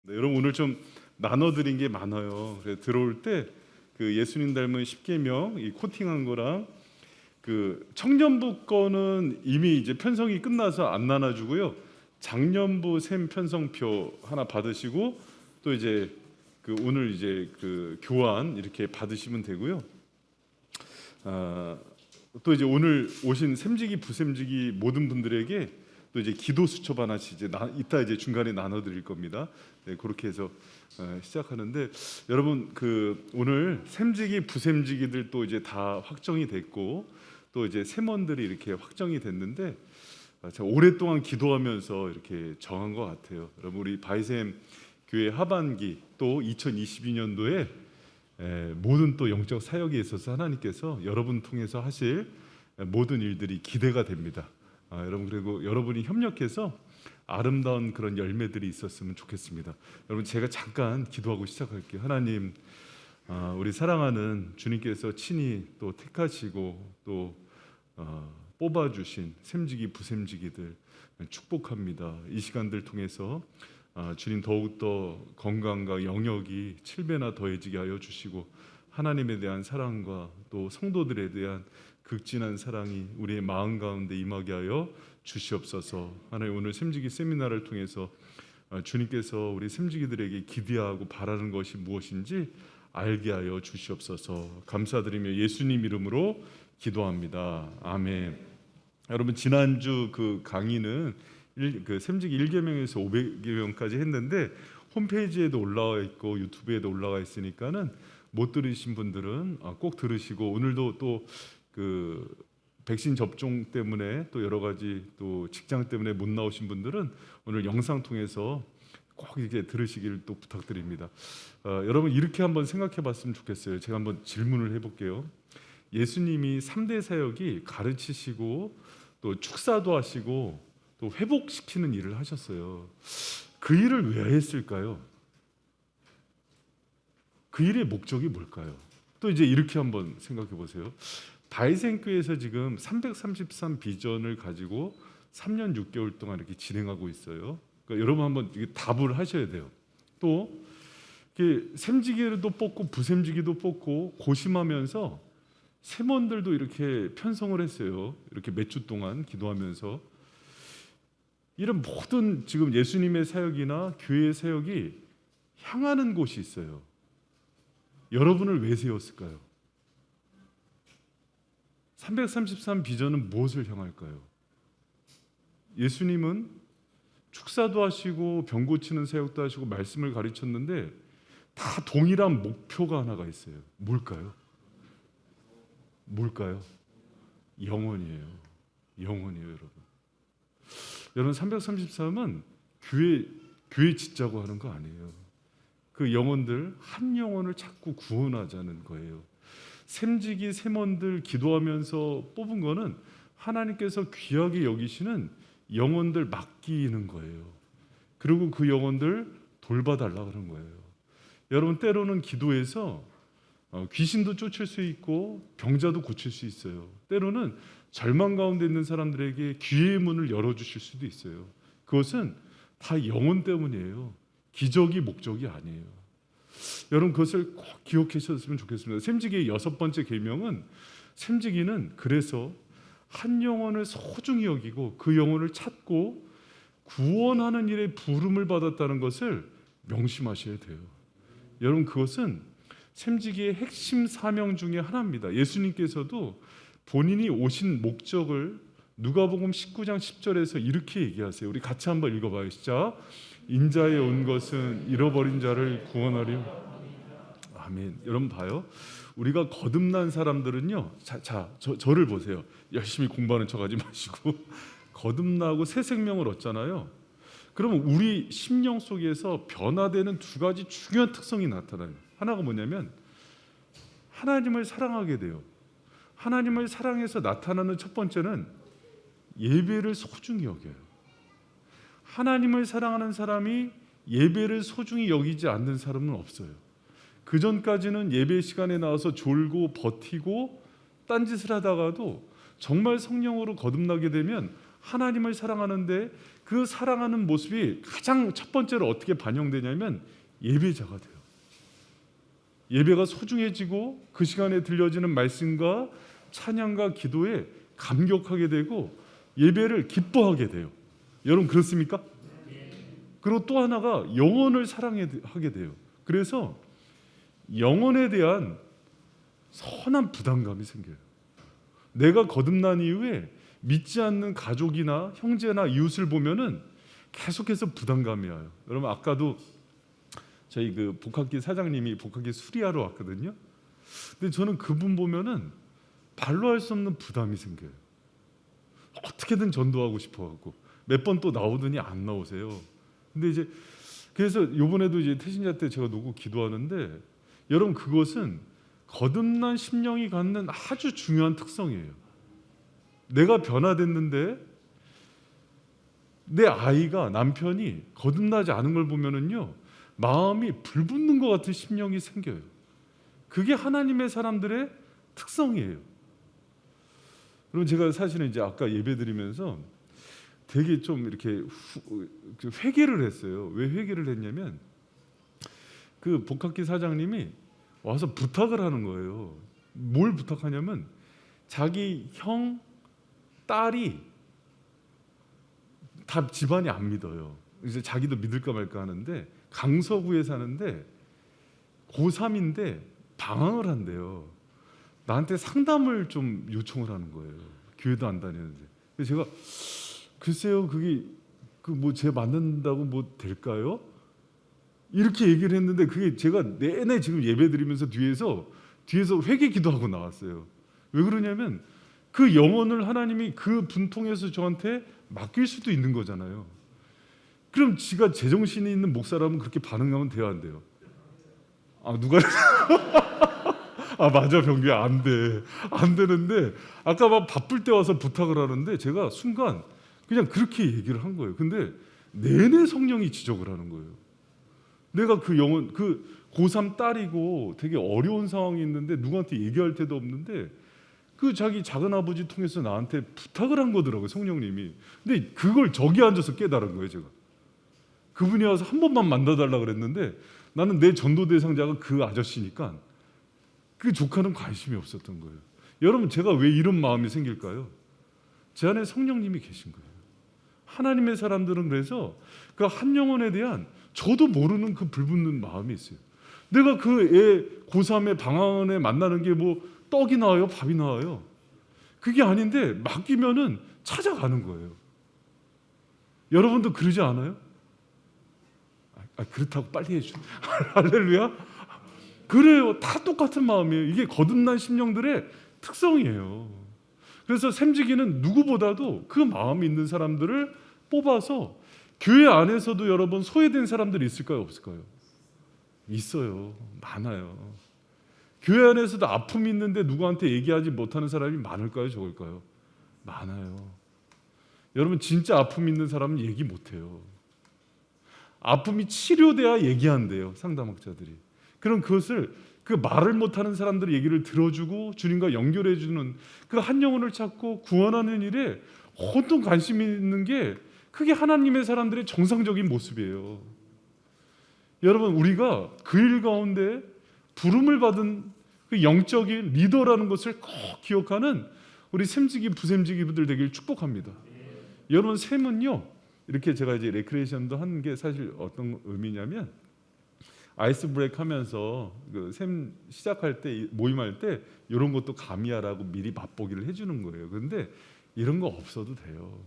네, 여러분 오늘 좀 나눠드린 게 많아요. 그래서 들어올 때 그 예수님 닮은 십계명 이 코팅한 거랑 그 청년부 거는 이미 이제 편성이 끝나서 안 나눠주고요. 작년부 샘 편성표 하나 받으시고 또 이제 그 오늘 이제 그 교환 이렇게 받으시면 되고요. 또 이제 오늘 오신 샘지기 부샘지기 모든 분들에게 또 이제 기도 수첩 하나씩 이제 이따 이제 중간에 나눠드릴 겁니다. 네, 그렇게 해서 시작하는데 여러분 그 오늘 샘지기 부샘지기들 또 이제 다 확정이 됐고 또 이제 샘원들이 이렇게 확정이 됐는데 제가 오랫동안 기도하면서 이렇게 정한 것 같아요. 여러분 우리 바이샘 교회 하반기 또 2022년도에 모든 또 영적 사역에 있어서 하나님께서 여러분 통해서 하실 모든 일들이 기대가 됩니다. 여러분 그리고 여러분이 협력해서 아름다운 그런 열매들이 있었으면 좋겠습니다. 여러분 제가 잠깐 기도하고 시작할게요. 하나님, 우리 사랑하는 주님께서 친히 또 택하시고 또 뽑아주신 샘지기 부샘지기들 축복합니다. 이 시간들 통해서 주님 더욱더 건강과 영역이 7배나 더해지게 하여 주시고 하나님에 대한 사랑과 또 성도들에 대한 극진한 사랑이 우리의 마음 가운데 임하게 하여 주시옵소서. 하나님 오늘 샘지기 세미나를 통해서 주님께서 우리 샘지기들에게 기대하고 바라는 것이 무엇인지 알게 하여 주시옵소서. 감사드리며 예수님 이름으로 기도합니다. 아멘. 여러분 지난주 그 강의는 그 샘지기 1계명에서 500계명까지 했는데 홈페이지에도 올라와 있고 유튜브에도 올라와 있으니까는 못 들으신 분들은 꼭 들으시고 오늘도 또 그 백신 접종 때문에 또 여러 가지 또 직장 때문에 못 나오신 분들은 오늘 영상 통해서 꼭 이렇게 들으시길 또 부탁드립니다. 여러분 이렇게 한번 생각해봤으면 좋겠어요. 제가 한번 질문을 해볼게요. 예수님이 3대 사역이 가르치시고 또 축사도 하시고 또 회복시키는 일을 하셨어요. 그 일을 왜 했을까요? 그 일의 목적이 뭘까요? 또 이제 이렇게 한번 생각해 보세요. 바이샘교회에서 지금 333 비전을 가지고 3년 6개월 동안 이렇게 진행하고 있어요. 그러니까 여러분 한번 이게 답을 하셔야 돼요. 또 샘지기도 뽑고 부샘지기도 뽑고 고심하면서 샘원들도 이렇게 편성을 했어요. 이렇게 몇 주 동안 기도하면서 이런 모든 지금 예수님의 사역이나 교회의 사역이 향하는 곳이 있어요. 여러분을 왜 세웠을까요? 333 비전은 무엇을 향할까요? 예수님은 축사도 하시고 병 고치는 사역도 하시고 말씀을 가르쳤는데 다 동일한 목표가 하나가 있어요. 뭘까요? 영혼이에요. 영혼이에요, 여러분. 여러분 333은 교회 짓자고 하는 거 아니에요. 그 영혼들 한 영혼을 자꾸 구원하자는 거예요. 샘지기 샘원들 기도하면서 뽑은 거는 하나님께서 귀하게 여기시는 영혼들 맡기는 거예요. 그리고 그 영혼들 돌봐달라 그런 거예요. 여러분 때로는 기도해서 귀신도 쫓을 수 있고 병자도 고칠 수 있어요. 때로는 절망 가운데 있는 사람들에게 기회의 문을 열어주실 수도 있어요. 그것은 다 영혼 때문이에요. 기적이 목적이 아니에요. 여러분 그것을 꼭 기억하셨으면 좋겠습니다. 샘지기의 6번째 계명은 샘지기는 그래서 한 영혼을 소중히 여기고 그 영혼을 찾고 구원하는 일에 부름을 받았다는 것을 명심하셔야 돼요. 여러분 그것은 샘지기의 핵심 사명 중에 하나입니다. 예수님께서도 본인이 오신 목적을 누가복음 19장 10절에서 이렇게 얘기하세요. 우리 같이 한번 읽어봐요. 시작. 인자에 온 것은 잃어버린 자를 구원하려. 아멘. 여러분 봐요. 우리가 거듭난 사람들은요. 저를 보세요. 열심히 공부하는 척하지 마시고 거듭나고 새 생명을 얻잖아요. 그러면 우리 심령 속에서 변화되는 두 가지 중요한 특성이 나타나요. 하나가 뭐냐면 하나님을 사랑하게 돼요. 하나님을 사랑해서 나타나는 첫 번째는 예배를 소중히 여겨요. 하나님을 사랑하는 사람이 예배를 소중히 여기지 않는 사람은 없어요. 그 전까지는 예배 시간에 나와서 졸고 버티고 딴짓을 하다가도 정말 성령으로 거듭나게 되면 하나님을 사랑하는데 그 사랑하는 모습이 가장 첫 번째로 어떻게 반영되냐면 예배자가 돼요. 예배가 소중해지고 그 시간에 들려지는 말씀과 찬양과 기도에 감격하게 되고 예배를 기뻐하게 돼요. 여러분 그렇습니까? 그리고 또 하나가 영혼을 사랑하게 돼요. 그래서 영혼에 대한 선한 부담감이 생겨요. 내가 거듭난 이후에 믿지 않는 가족이나 형제나 이웃을 보면은 계속해서 부담감이 와요. 여러분 아까도 저희 그 복학기 사장님이 복학기 수리하러 왔거든요. 근데 저는 그분 보면은 발로 할 수 없는 부담이 생겨요. 어떻게든 전도하고 싶어하고 몇 번 또 나오더니 안 나오세요. 근데 이제 그래서 이번에도 이제 태신자 때 제가 놓고 기도하는데 여러분 그것은 거듭난 심령이 갖는 아주 중요한 특성이에요. 내가 변화됐는데 내 아이가 남편이 거듭나지 않은 걸 보면은요 마음이 불붙는 것 같은 심령이 생겨요. 그게 하나님의 사람들의 특성이에요. 그럼 제가 사실은 이제 아까 예배드리면서 되게 좀 이렇게 회개를 했어요. 왜 회개를 했냐면 그 복학기 사장님이 와서 부탁을 하는 거예요. 뭘 부탁하냐면 자기 형, 딸이 다 집안이 안 믿어요. 이제 자기도 믿을까 말까 하는데 강서구에 사는데 고3인데 방황을 한대요. 나한테 상담을 좀 요청을 하는 거예요. 교회도 안 다니는데. 그래서 제가 글쎄요, 그게 그 뭐 제 만난다고 뭐 될까요? 이렇게 얘기를 했는데 그게 제가 내내 지금 예배드리면서 뒤에서 회개 기도하고 나왔어요. 왜 그러냐면 그 영혼을 하나님이 그 분 통해서 저한테 맡길 수도 있는 거잖아요. 그럼 지가 제정신이 있는 목사라면 그렇게 반응하면 돼요, 안 돼요? 아 누가 아 맞아 병규야 안 돼. 안 되는데 아까 막 바쁠 때 와서 부탁을 하는데 제가 순간 그냥 그렇게 얘기를 한 거예요. 근데 내내 성령이 지적을 하는 거예요. 내가 그 영혼 그 고3 딸이고 되게 어려운 상황이 있는데 누구한테 얘기할 데도 없는데 그 자기 작은 아버지 통해서 나한테 부탁을 한 거더라고요, 성령님이. 근데 그걸 저기 앉아서 깨달은 거예요, 제가. 그분이 와서 한 번만 만나달라 그랬는데 나는 내 전도 대상자가 그 아저씨니까 그 조카는 관심이 없었던 거예요. 여러분 제가 왜 이런 마음이 생길까요? 제 안에 성령님이 계신 거예요. 하나님의 사람들은 그래서 그 한 영혼에 대한 저도 모르는 그 불붙는 마음이 있어요. 내가 그 애 고3의 방황원에 만나는 게 뭐 떡이 나와요? 밥이 나와요? 그게 아닌데 맡기면은 찾아가는 거예요. 여러분도 그러지 않아요? 그렇다고 빨리 해줘. 할렐루야. 그래요. 다 똑같은 마음이에요. 이게 거듭난 심령들의 특성이에요. 그래서 샘지기는 누구보다도 그 마음이 있는 사람들을 뽑아서 교회 안에서도 여러분 소외된 사람들이 있을까요? 없을까요? 있어요. 많아요. 교회 안에서도 아픔이 있는데 누구한테 얘기하지 못하는 사람이 많을까요? 적을까요? 많아요. 여러분 진짜 아픔 있는 사람은 얘기 못해요. 아픔이 치료돼야 얘기한대요, 상담학자들이. 그럼 그것을 그 말을 못하는 사람들의 얘기를 들어주고 주님과 연결해주는 그 한 영혼을 찾고 구원하는 일에 온통 관심이 있는 게 그게 하나님의 사람들의 정상적인 모습이에요. 여러분 우리가 그 일 가운데 부름을 받은 그 영적인 리더라는 것을 꼭 기억하는 우리 샘지기 부샘지기분들 되길 축복합니다. 여러분 샘은요 이렇게 제가 이제 레크레이션도 하는 게 사실 어떤 의미냐면 아이스 브레이크 하면서 그 샘 시작할 때 모임할 때 이런 것도 가미하라고 미리 맛보기를 해주는 거예요. 그런데 이런 거 없어도 돼요.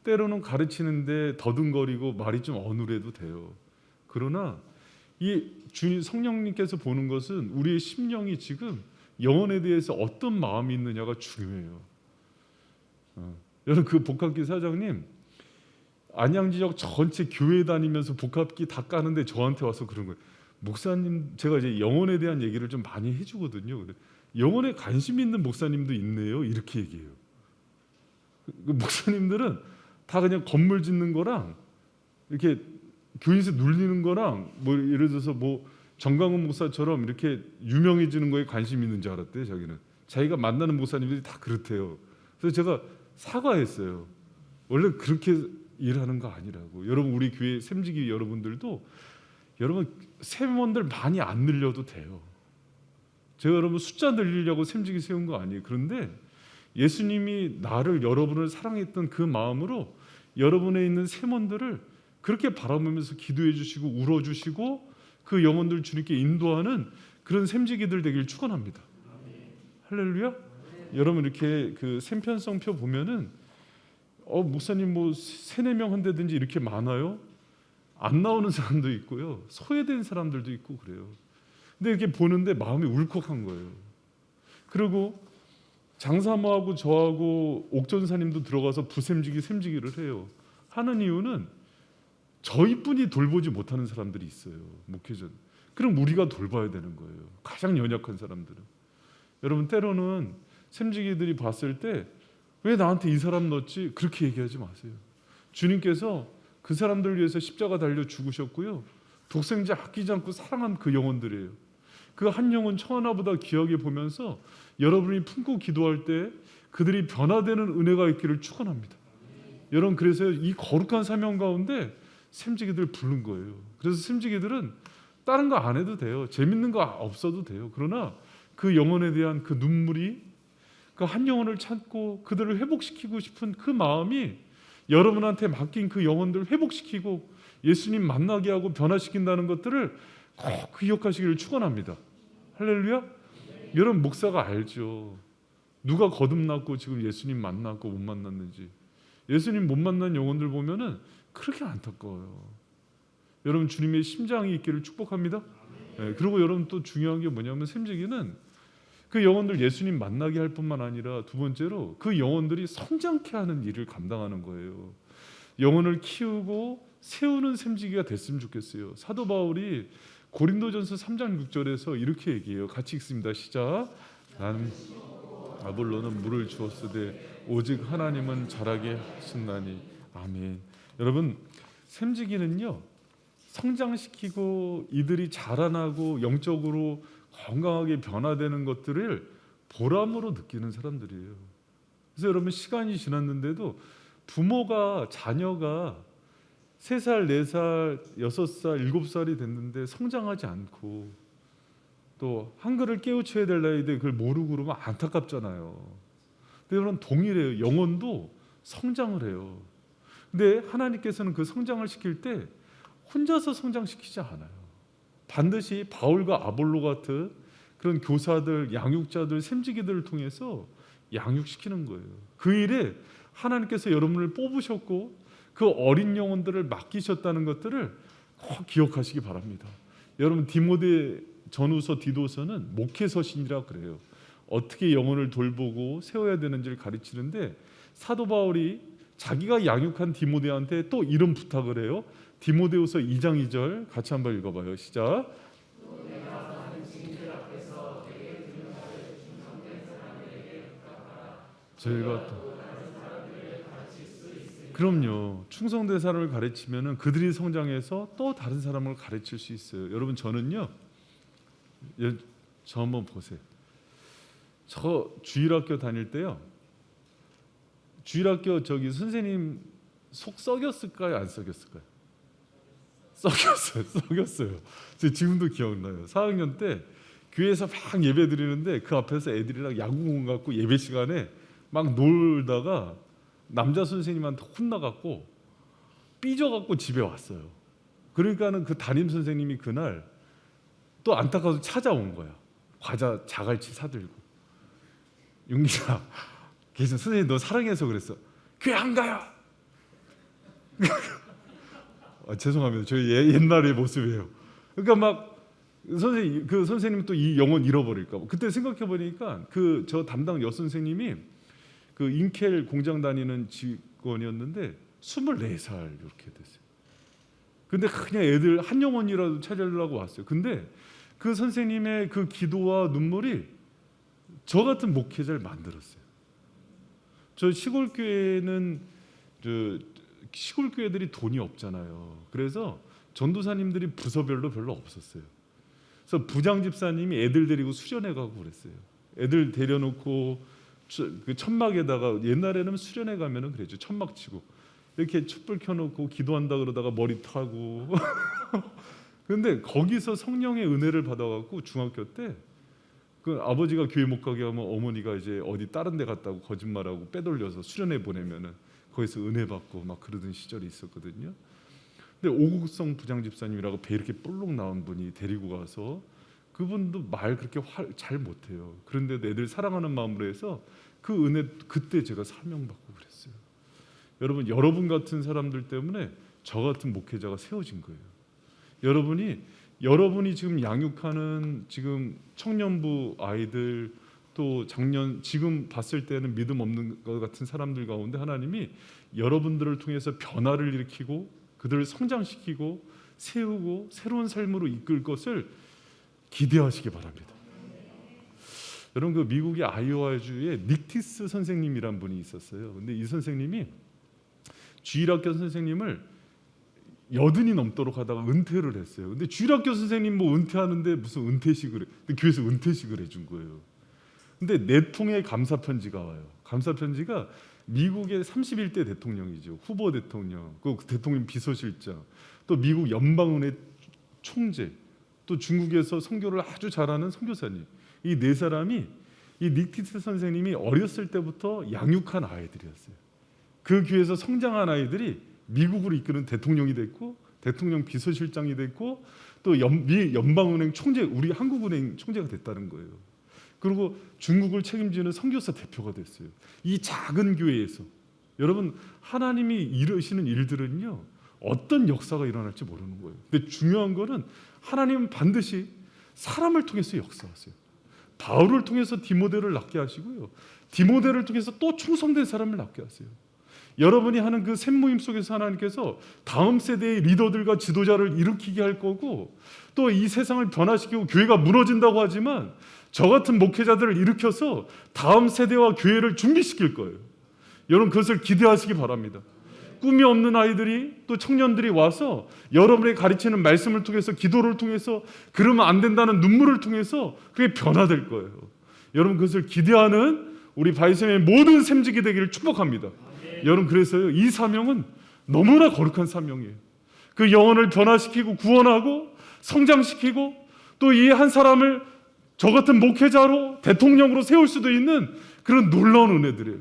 때로는 가르치는데 더듬거리고 말이 좀 어눌해도 돼요. 그러나 이 주님 성령님께서 보는 것은 우리의 심령이 지금 영혼에 대해서 어떤 마음이 있느냐가 중요해요. 여러분 그 복학기 사장님 안양지역 전체 교회 다니면서 복합기 다 까는데 저한테 와서 그런 거예요. 목사님 제가 이제 영혼에 대한 얘기를 좀 많이 해주거든요. 근데 영혼에 관심 있는 목사님도 있네요. 이렇게 얘기해요. 그 목사님들은 다 그냥 건물 짓는 거랑 이렇게 교인에서 눌리는 거랑 뭐 예를 들어서 뭐 정강훈 목사처럼 이렇게 유명해지는 거에 관심 있는 줄 알았대요. 자기는 자기가 만나는 목사님들이 다 그렇대요. 그래서 제가 사과했어요. 원래 그렇게 일하는 거 아니라고. 여러분 우리 교회 샘지기 여러분들도 여러분 세원들 많이 안 늘려도 돼요. 제가 여러분 숫자 늘리려고 샘지기 세운 거 아니에요. 그런데 예수님이 나를 여러분을 사랑했던 그 마음으로 여러분에 있는 세원들을 그렇게 바라보면서 기도해 주시고 울어 주시고 그 영혼들 주님께 인도하는 그런 샘지기들 되길 축원합니다. 할렐루야. 여러분 이렇게 그 샘편성표 보면은 목사님 뭐 3-4명 한다든지 이렇게 많아요? 안 나오는 사람도 있고요. 소외된 사람들도 있고 그래요. 근데 이렇게 보는데 마음이 울컥한 거예요. 그리고 장사모하고 저하고 옥전사님도 들어가서 샘지기를 해요. 하는 이유는 저희뿐이 돌보지 못하는 사람들이 있어요. 목회전. 그럼 우리가 돌봐야 되는 거예요. 가장 연약한 사람들은. 여러분 때로는 샘지기들이 봤을 때 왜 나한테 이 사람 넣었지? 그렇게 얘기하지 마세요. 주님께서 그 사람들을 위해서 십자가 달려 죽으셨고요. 독생자 아끼지 않고 사랑한 그 영혼들이에요. 그 한 영혼 천하보다 귀하게 보면서 여러분이 품고 기도할 때 그들이 변화되는 은혜가 있기를 축원합니다. 여러분 그래서 이 거룩한 사명 가운데 샘지기들 부른 거예요. 그래서 샘지기들은 다른 거 안 해도 돼요. 재밌는 거 없어도 돼요. 그러나 그 영혼에 대한 그 눈물이 그 한 영혼을 찾고 그들을 회복시키고 싶은 그 마음이 여러분한테 맡긴 그 영혼들을 회복시키고 예수님 만나게 하고 변화시킨다는 것들을 꼭 기억하시기를 축원합니다. 할렐루야. 여러분 목사가 알죠. 누가 거듭났고 지금 예수님 만났고 못 만났는지. 예수님 못 만난 영혼들 보면은 그렇게 안타까워요. 여러분 주님의 심장이 있기를 축복합니다. 네, 그리고 여러분 또 중요한 게 뭐냐면 샘지기는 그 영혼들 예수님 만나게 할 뿐만 아니라 두 번째로 그 영혼들이 성장케 하는 일을 감당하는 거예요. 영혼을 키우고 세우는 샘지기가 됐으면 좋겠어요. 사도 바울이 고린도전서 3장 6절에서 이렇게 얘기해요. 같이 읽습니다. 시작. 나는 아볼로는 물을 주었으되 오직 하나님은 자라게 하신다니. 아멘. 여러분 샘지기는요 성장시키고 이들이 자라나고 영적으로 건강하게 변화되는 것들을 보람으로 느끼는 사람들이에요. 그래서 여러분 시간이 지났는데도 부모가 자녀가 3살, 4살, 6살, 7살이 됐는데 성장하지 않고 또 한글을 깨우쳐야 될 나이인데 그걸 모르고 그러면 안타깝잖아요. 근데 여러분 동일해요. 영혼도 성장을 해요. 근데 하나님께서는 그 성장을 시킬 때 혼자서 성장시키지 않아요. 반드시 바울과 아볼로 같은 그런 교사들, 양육자들, 샘지기들을 통해서 양육시키는 거예요. 그 일에 하나님께서 여러분을 뽑으셨고 그 어린 영혼들을 맡기셨다는 것들을 꼭 기억하시기 바랍니다. 여러분 디모데 전후서 디도서는 목회서신이라 그래요. 어떻게 영혼을 돌보고 세워야 되는지를 가르치는데 사도 바울이 자기가 양육한 디모데한테 또 이런 부탁을 해요. 디모데후서 2장 2절 같이 한번 읽어봐요. 시작. 저희가 또 그럼요. 충성된 사람을 가르치면은 그들이 성장해서 또 다른 사람을 가르칠 수 있어요. 여러분 저는요. 저 한번 보세요. 저 주일학교 다닐 때요. 주일학교 저기 선생님 속 썩였을까요? 안 썩였을까요? 썩였어요. 지금도 기억나요. 4학년 때 교회에서 막 예배 드리는데 그 앞에서 애들이랑 야구공 갖고 예배 시간에 막 놀다가 남자 선생님한테 혼나갖고 삐져갖고 집에 왔어요. 그러니까는 그 담임 선생님이 그날 또 안타까워서 찾아온 거야. 과자 자갈치 사들고. 윤기야, 계신 선생님 너 사랑해서 그랬어. 교회 안 가요. 죄송합니다. 저희 옛날의 모습이에요. 그러니까 막 선생님 그 선생님 또 이 영혼 잃어버릴까 봐. 그때 생각해 보니까 그 저 담당 여선생님이 그 인켈 공장 다니는 직원이었는데 24살 이렇게 됐어요. 근데 그냥 애들 한 영혼이라도 찾으려고 왔어요. 근데 그 선생님의 그 기도와 눈물이 저 같은 목회자를 만들었어요. 저 시골 교회는 시골 교회들이 돈이 없잖아요. 그래서 전도사님들이 부서별로 별로 없었어요. 그래서 부장 집사님이 애들 데리고 수련회 가고 그랬어요. 애들 데려놓고 그 천막에다가 옛날에는 수련회 가면은 그랬죠. 천막 치고 이렇게 촛불 켜놓고 기도한다 그러다가 머리 타고 근데 거기서 성령의 은혜를 받아갖고 중학교 때 그 아버지가 교회 못 가게 하면 어머니가 이제 어디 다른 데 갔다고 거짓말하고 빼돌려서 수련회 보내면은 거기서 은혜 받고 막 그러던 시절이 있었거든요. 근데 오국성 부장집사님이라고 배 이렇게 볼록 나온 분이 데리고 가서 그분도 말 그렇게 잘 못해요. 그런데 애들 사랑하는 마음으로 해서 그 은혜 그때 제가 사명받고 그랬어요. 여러분 같은 사람들 때문에 저 같은 목회자가 세워진 거예요. 여러분이 지금 양육하는 지금 청년부 아이들 또 지금 봤을 때는 믿음 없는 것 같은 사람들 가운데 하나님이 여러분들을 통해서 변화를 일으키고 그들을 성장시키고 세우고 새로운 삶으로 이끌 것을 기대하시기 바랍니다. 여러분 그 미국의 아이오와주에 닉티스 선생님이란 분이 있었어요. 근데 이 선생님이 주일학교 선생님을 80이 넘도록 하다가 은퇴를 했어요. 근데 주일학교 선생님 뭐 은퇴하는데 무슨 은퇴식을 근데 교회에서 은퇴식을 해준 거예요. 근데 4통의 감사 편지가 와요. 감사 편지가 미국의 31대 대통령이죠. 후보 대통령, 그 대통령 비서실장, 또 미국 연방은행 총재, 또 중국에서 선교를 아주 잘하는 선교사님. 이 4사람이 이 닉티스 선생님이 어렸을 때부터 양육한 아이들이었어요. 그 교회에서 성장한 아이들이 미국으로 이끄는 대통령이 됐고 대통령 비서실장이 됐고 또 미 연방은행 총재, 우리 한국은행 총재가 됐다는 거예요. 그리고 중국을 책임지는 선교사 대표가 됐어요. 이 작은 교회에서 여러분 하나님이 이루시는 일들은요 어떤 역사가 일어날지 모르는 거예요. 근데 중요한 거는 하나님은 반드시 사람을 통해서 역사하세요. 바울을 통해서 디모데를 낳게 하시고요. 디모데를 통해서 또 충성된 사람을 낳게 하세요. 여러분이 하는 그 샘모임 속에서 하나님께서 다음 세대의 리더들과 지도자를 일으키게 할 거고 또 이 세상을 변화시키고 교회가 무너진다고 하지만 저 같은 목회자들을 일으켜서 다음 세대와 교회를 준비시킬 거예요. 여러분 그것을 기대하시기 바랍니다. 꿈이 없는 아이들이 또 청년들이 와서 여러분의 가르치는 말씀을 통해서 기도를 통해서 그러면 안 된다는 눈물을 통해서 그게 변화될 거예요. 여러분 그것을 기대하는 우리 바이샘의 모든 샘직이 되기를 축복합니다. 여러분 그래서요 이 사명은 너무나 거룩한 사명이에요. 그 영혼을 변화시키고 구원하고 성장시키고 또 이 한 사람을 저 같은 목회자로 대통령으로 세울 수도 있는 그런 놀라운 은혜들이에요.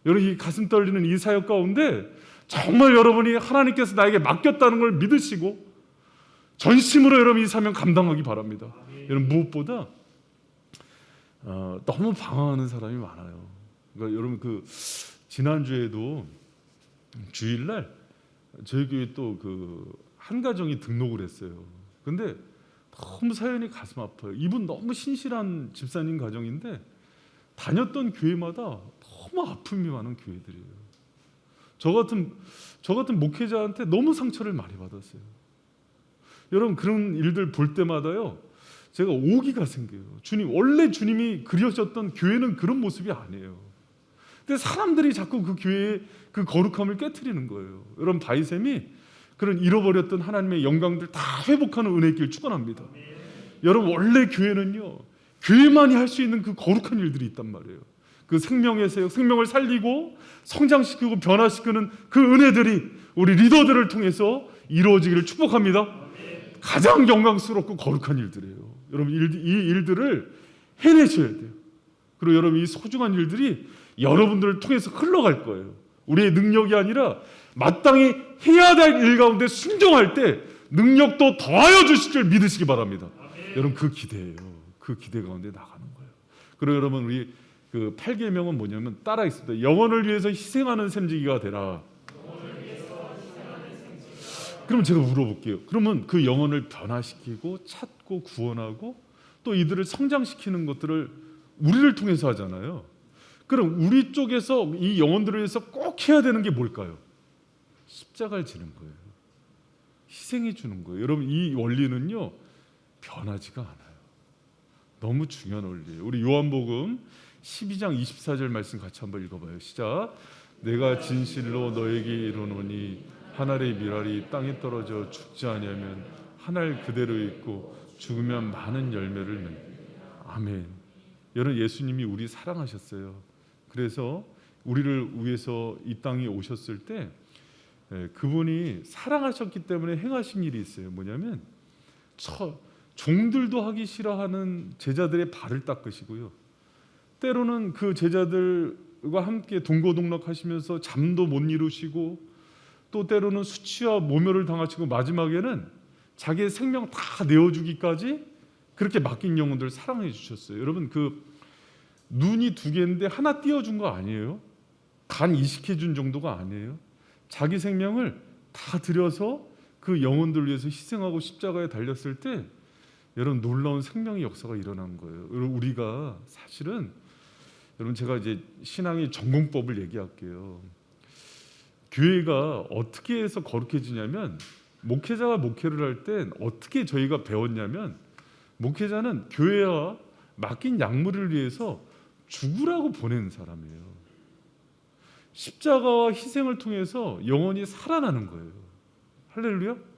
여러분 이 가슴 떨리는 이 사역 가운데 정말 여러분이 하나님께서 나에게 맡겼다는 걸 믿으시고 전심으로 여러분 이 사명 감당하기 바랍니다. 여러분 무엇보다 너무 방황하는 사람이 많아요. 그러니까 여러분 그 지난주에도 주일날 저희 교회 또 그 한 가정이 등록을 했어요. 근데 너무 사연이 가슴 아파요. 이분 너무 신실한 집사님 가정인데 다녔던 교회마다 너무 아픔이 많은 교회들이에요. 저 같은 목회자한테 너무 상처를 많이 받았어요. 여러분 그런 일들 볼 때마다요 제가 오기가 생겨요. 원래 주님이 그려졌던 교회는 그런 모습이 아니에요. 근데 사람들이 자꾸 그 교회의 그 거룩함을 깨트리는 거예요. 여러분 바이샘이 그런 잃어버렸던 하나님의 영광들 다 회복하는 은혜의 길 축원합니다. 여러분 원래 교회는요 교회만이 할 수 있는 그 거룩한 일들이 있단 말이에요. 그 생명을 살리고 성장시키고 변화시키는 그 은혜들이 우리 리더들을 통해서 이루어지기를 축복합니다. 가장 영광스럽고 거룩한 일들이에요. 여러분 이 일들을 해내셔야 돼요. 그리고 여러분 이 소중한 일들이 여러분들을 통해서 흘러갈 거예요. 우리의 능력이 아니라 마땅히 해야 될 일 가운데 순종할 때 능력도 더하여 주실 줄 믿으시기 바랍니다. 여러분 그 기대예요. 그 기대 가운데 나가는 거예요. 그리고 여러분 우리 그 8계명은 뭐냐면 따라 있습니다. 영혼을 위해서 희생하는 샘지기가 되라. 그럼 제가 물어볼게요. 그러면 그 영혼을 변화시키고 찾고 구원하고 또 이들을 성장시키는 것들을 우리를 통해서 하잖아요. 그럼 우리 쪽에서 이 영혼들을 위해서 꼭 해야 되는 게 뭘까요? 십자가를 지는 거예요. 희생해 주는 거예요. 여러분 이 원리는요 변하지가 않아요. 너무 중요한 원리예요. 우리 요한복음 12장 24절 말씀 같이 한번 읽어봐요. 시작. 내가 진실로 너에게 이르노니 한 알의 밀알이 땅에 떨어져 죽지 아니하면 한 알 그대로 있고 죽으면 많은 열매를 맺는. 아멘. 여러분 예수님이 우리 사랑하셨어요. 그래서 우리를 위해서 이 땅에 오셨을 때 그분이 사랑하셨기 때문에 행하신 일이 있어요. 뭐냐면 종들도 하기 싫어하는 제자들의 발을 닦으시고요. 때로는 그 제자들과 함께 동고동락하시면서 잠도 못 이루시고, 또 때로는 수치와 모멸을 당하시고, 마지막에는 자기의 생명 다 내어주기까지 그렇게 맡긴 영혼들 사랑해 주셨어요. 여러분, 그 눈이 두 개인데 하나 띄워준 거 아니에요? 간 이식해 준 정도가 아니에요? 자기 생명을 다 들여서 그 영혼들 위해서 희생하고 십자가에 달렸을 때 여러분, 놀라운 생명의 역사가 일어난 거예요. 여러분, 우리가 사실은, 여러분, 제가 이제 신앙의 전공법을 얘기할게요. 교회가 어떻게 해서 거룩해지냐면, 목회자가 목회를 할 땐 어떻게 저희가 배웠냐면, 목회자는 교회와 맡긴 약물을 위해서 죽으라고 보낸 사람이에요. 십자가와 희생을 통해서 영혼이 살아나는 거예요. 할렐루야.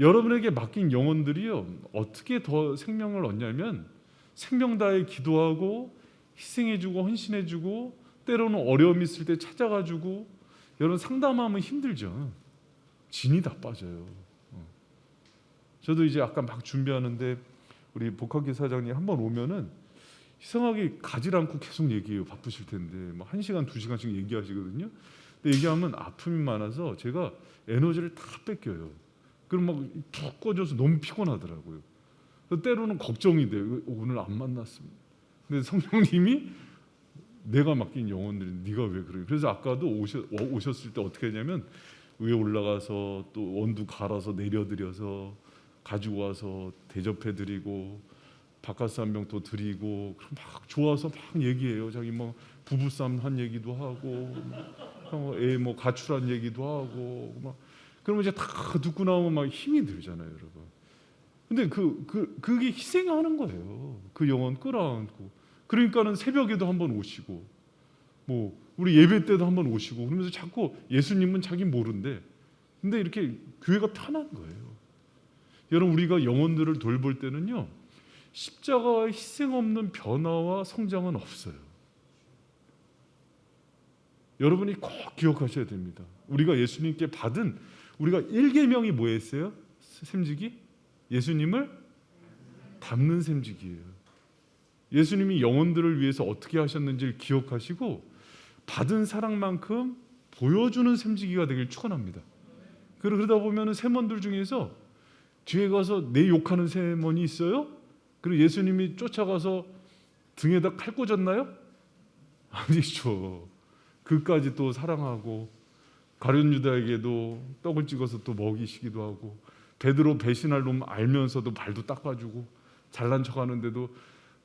여러분에게 맡긴 영혼들이요, 어떻게 더 생명을 얻냐면, 생명 다해 기도하고 희생해주고 헌신해주고, 때로는 어려움이 있을 때 찾아가주고. 여러분, 상담하면 힘들죠. 진이 다 빠져요. 저도 이제 아까 막 준비하는데 우리 복학기 사장님 한번 오면은 이상하게 가지 않고 계속 얘기해요. 바쁘실 텐데 뭐 1시간 2시간씩 얘기하시거든요. 근데 얘기하면 아픔이 많아서 제가 에너지를 다 뺏겨요. 그럼 막 푹 꺼져서 너무 피곤하더라고요. 때로는 걱정이 돼요. 오늘 안 만났습니다. 근데 성령님이 내가 맡긴 영혼들이 네가 왜 그래? 그래서 아까도 오셨을 때 어떻게 했냐면, 위에 올라가서 또 원두 갈아서 내려드려서 가지고 와서 대접해드리고, 바카스 한 병 또 드리고, 그럼 막 좋아서 막 얘기해요. 자기 뭐 부부싸움 한 얘기도 하고, 애 뭐 가출한 얘기도 하고, 막 그러면 이제 다 듣고 나오면 막 힘이 들잖아요, 여러분. 근데 그게 희생하는 거예요. 그 영혼 끌어안고. 그러니까는 새벽에도 한번 오시고, 뭐 우리 예배 때도 한번 오시고, 그러면서 자꾸 예수님은 자기 모른대. 근데 이렇게 교회가 편한 거예요. 여러분, 우리가 영혼들을 돌볼 때는요, 십자가와 희생 없는 변화와 성장은 없어요. 여러분이 꼭 기억하셔야 됩니다. 우리가 예수님께 받은, 우리가 1계명이 뭐였어요? 셈지기? 예수님을 닮는 셈지기예요. 예수님이 영혼들을 위해서 어떻게 하셨는지를 기억하시고 받은 사랑만큼 보여주는 셈지기가 되길 축원합니다. 그러다 보면 세먼들 중에서 뒤에 가서 내 욕하는 세먼이 있어요? 그리고 예수님이 쫓아가서 등에다 칼 꽂았나요? 아니죠. 그까지 또 사랑하고, 가룟 유다에게도 떡을 찍어서 또 먹이시기도 하고, 베드로 배신할 놈 알면서도 발도 닦아주고, 잘난 척하는데도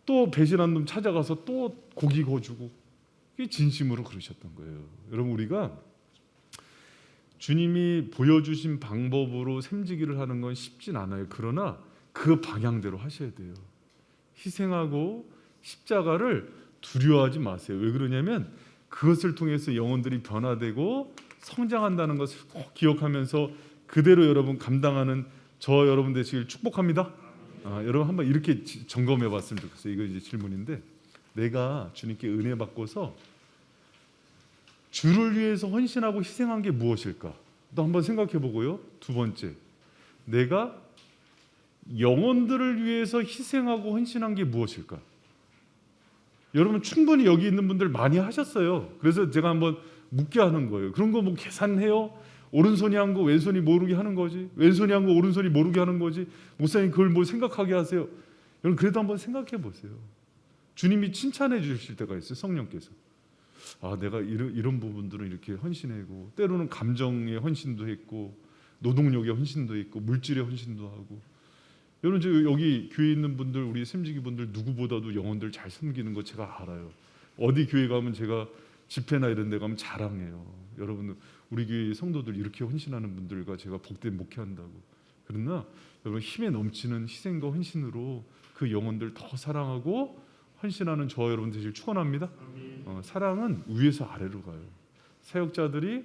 또 배신한 놈 찾아가서 또 고기 구워주고. 그게 진심으로 그러셨던 거예요. 여러분, 우리가 주님이 보여주신 방법으로 셈지기를 하는 건 쉽진 않아요. 그러나 그 방향대로 하셔야 돼요. 희생하고 십자가를 두려워하지 마세요. 왜 그러냐면, 그것을 통해서 영혼들이 변화되고 성장한다는 것을 꼭 기억하면서 그대로 여러분 감당하는 저 여러분 되시길 축복합니다. 여러분 한번 이렇게 점검해 봤으면 좋겠어요. 이거 이제 질문인데, 내가 주님께 은혜 받고서 주를 위해서 헌신하고 희생한 게 무엇일까? 또 한번 생각해 보고요. 두 번째, 내가 영혼들을 위해서 희생하고 헌신한 게 무엇일까? 여러분, 충분히 여기 있는 분들 많이 하셨어요. 그래서 제가 한번 묻게 하는 거예요. 그런 거 뭐 계산해요? 오른손이 한 거 왼손이 모르게 하는 거지, 왼손이 한 거 오른손이 모르게 하는 거지, 목사님 그걸 뭐 생각하게 하세요? 여러분, 그래도 한번 생각해 보세요. 주님이 칭찬해 주실 때가 있어요. 성령께서 내가 이런 부분들은 이렇게 헌신하고, 때로는 감정의 헌신도 했고, 노동력의 헌신도 있고, 물질의 헌신도 하고. 여러분, 여기 교회에 있는 분들, 우리 샘지기 분들 누구보다도 영혼들 잘 섬기는 거 제가 알아요. 어디 교회 가면 제가 집회나 이런 데 가면 자랑해요. 여러분, 우리 교회 성도들 이렇게 헌신하는 분들과 제가 복된 목회한다고. 그러나 여러분, 힘에 넘치는 희생과 헌신으로 그 영혼들 더 사랑하고 헌신하는 저와 여러분 되시길 축원합니다. 사랑은 위에서 아래로 가요. 사역자들이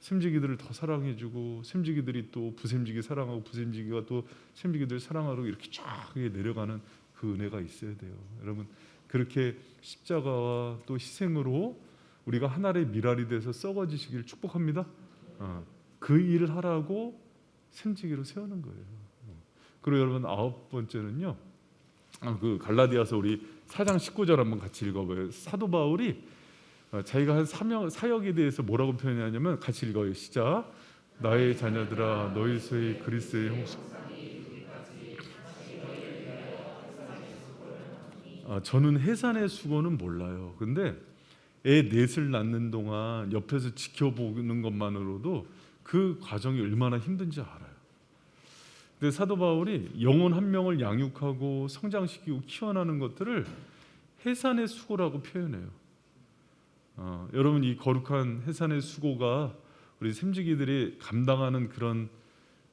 셈지기들을 더 사랑해주고, 셈지기들이 또 부셈지기 사랑하고, 부셈지기가 또 셈지기들 사랑하고, 이렇게 쫙 내려가는 그 은혜가 있어야 돼요. 여러분, 그렇게 십자가와 또 희생으로 우리가 하나의 미랄이 돼서 썩어지시길 축복합니다. 그 일을 하라고 셈지기로 세우는 거예요. 그리고 여러분 9번째는요. 그 갈라디아서 우리 4장 19절 한번 같이 읽어봐요. 사도 바울이 자기가 한 사역에 대해서 뭐라고 표현하냐면 같이 읽어요. 시작. 나의 자녀들아 너희 그리스도의 형식. 저는 해산의 수고는 몰라요. 근데 애 넷을 낳는 동안 옆에서 지켜보는 것만으로도 그 과정이 얼마나 힘든지 알아요. 근데 사도 바울이 영혼 한 명을 양육하고 성장시키고 키워나는 것들을 해산의 수고라고 표현해요. 여러분 이 거룩한 해산의 수고가 우리 샘지기들이 감당하는 그런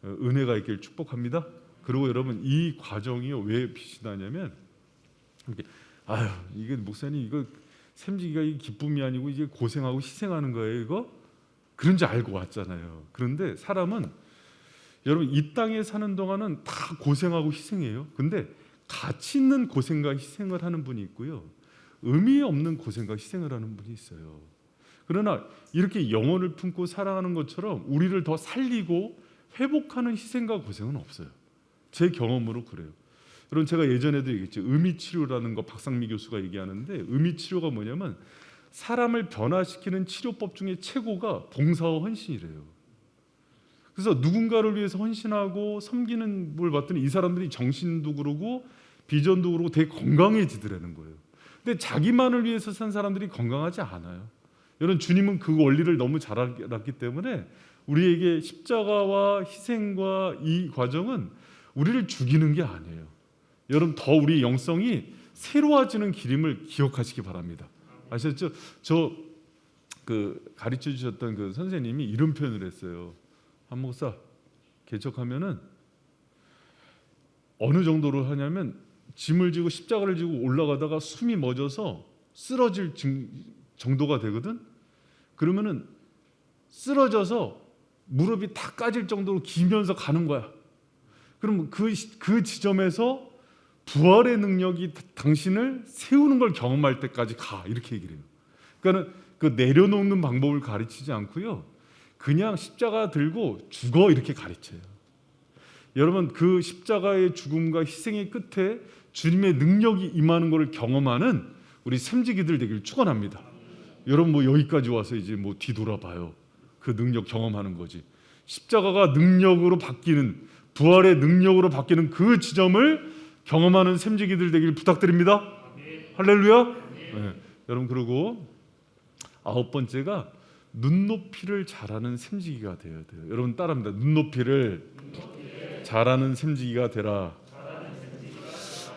은혜가 있길 축복합니다. 그리고 여러분 이 과정이 왜 빛이 나냐면 이게 목사님 이거 샘지기가 이 기쁨이 아니고 이게 고생하고 희생하는 거예요 이거? 그런지 알고 왔잖아요. 그런데 사람은 여러분 이 땅에 사는 동안은 다 고생하고 희생해요. 근데 가치 있는 고생과 희생을 하는 분이 있고요. 의미 없는 고생과 희생을 하는 분이 있어요. 그러나 이렇게 영혼을 품고 살아가는 것처럼 우리를 더 살리고 회복하는 희생과 고생은 없어요. 제 경험으로 그래요. 여러분 제가 예전에도 얘기했죠. 의미치료라는 거 박상미 교수가 얘기하는데 의미치료가 뭐냐면 사람을 변화시키는 치료법 중에 최고가 봉사와 헌신이래요. 그래서 누군가를 위해서 헌신하고 섬기는 걸 봤더니 이 사람들이 정신도 그러고 비전도 그러고 되게 건강해지더라는 거예요. 근데 자기만을 위해서 산 사람들이 건강하지 않아요. 여러분 주님은 그 원리를 너무 잘 알았기 때문에 우리에게 십자가와 희생과 이 과정은 우리를 죽이는 게 아니에요. 여러분 더 우리 영성이 새로워지는 길임을 기억하시기 바랍니다. 아셨죠? 저 가르쳐 주셨던 그 선생님이 이런 표현을 했어요. 한 목사 개척하면은 어느 정도로 하냐면 짐을 지고 십자가를 지고 올라가다가 숨이 멎어서 쓰러질 정도가 되거든. 그러면은 쓰러져서 무릎이 다 까질 정도로 기면서 가는 거야. 그럼 그 지점에서 부활의 능력이 당신을 세우는 걸 경험할 때까지 가 이렇게 얘기를 해요. 그러니까 그 내려놓는 방법을 가르치지 않고요. 그냥 십자가 들고 죽어 이렇게 가르쳐요. 여러분 그 십자가의 죽음과 희생의 끝에 주님의 능력이 임하는 것을 경험하는 우리 샘지기들 되길 축원합니다. 여러분 뭐 여기까지 와서 이제 뭐 뒤돌아봐요. 그 능력 경험하는 거지. 십자가가 능력으로 바뀌는 부활의 능력으로 바뀌는 그 지점을 경험하는 샘지기들 되길 부탁드립니다. 할렐루야. 네. 여러분 그리고 9번째가 눈높이를 잘하는 샘지기가 되어야 돼요. 여러분 따라합니다. 눈높이를 잘하는 샘지기가 되라.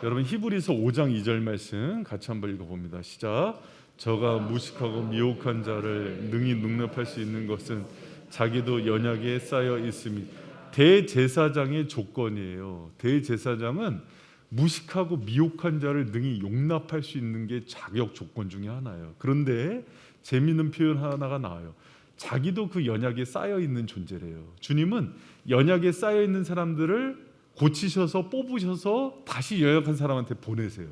여러분 히브리서 5장 2절 말씀 같이 한번 읽어봅니다. 시작. 저가 무식하고 미혹한 자를 능히 능력할 수 있는 것은 자기도 연약에 쌓여 있음이. 대제사장의 조건이에요. 대제사장은 무식하고 미혹한 자를 능히 용납할 수 있는 게 자격 조건 중에 하나예요. 그런데 재미있는 표현 하나가 나와요. 자기도 그 연약에 쌓여 있는 존재래요. 주님은 연약에 쌓여 있는 사람들을 고치셔서 뽑으셔서 다시 연약한 사람한테 보내세요.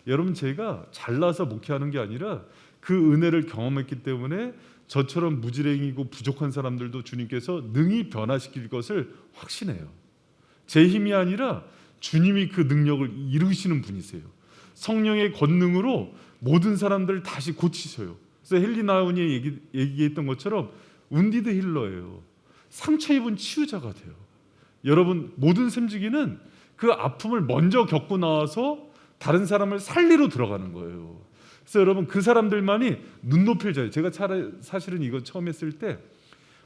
여러분 제가 잘나서 목회하는 게 아니라 그 은혜를 경험했기 때문에 저처럼 무지랭이고 부족한 사람들도 주님께서 능히 변화시킬 것을 확신해요. 제 힘이 아니라 주님이 그 능력을 이루시는 분이세요. 성령의 권능으로 모든 사람들을 다시 고치셔요. 그래서 헬리나온이 얘기했던 것처럼 운디드 힐러예요. 상처 입은 치유자가 돼요. 여러분 모든 샘지기는 그 아픔을 먼저 겪고 나와서 다른 사람을 살리러 들어가는 거예요. 그래서 여러분 그 사람들만이 눈높이를 져요. 제가 사실은 이거 처음 했을 때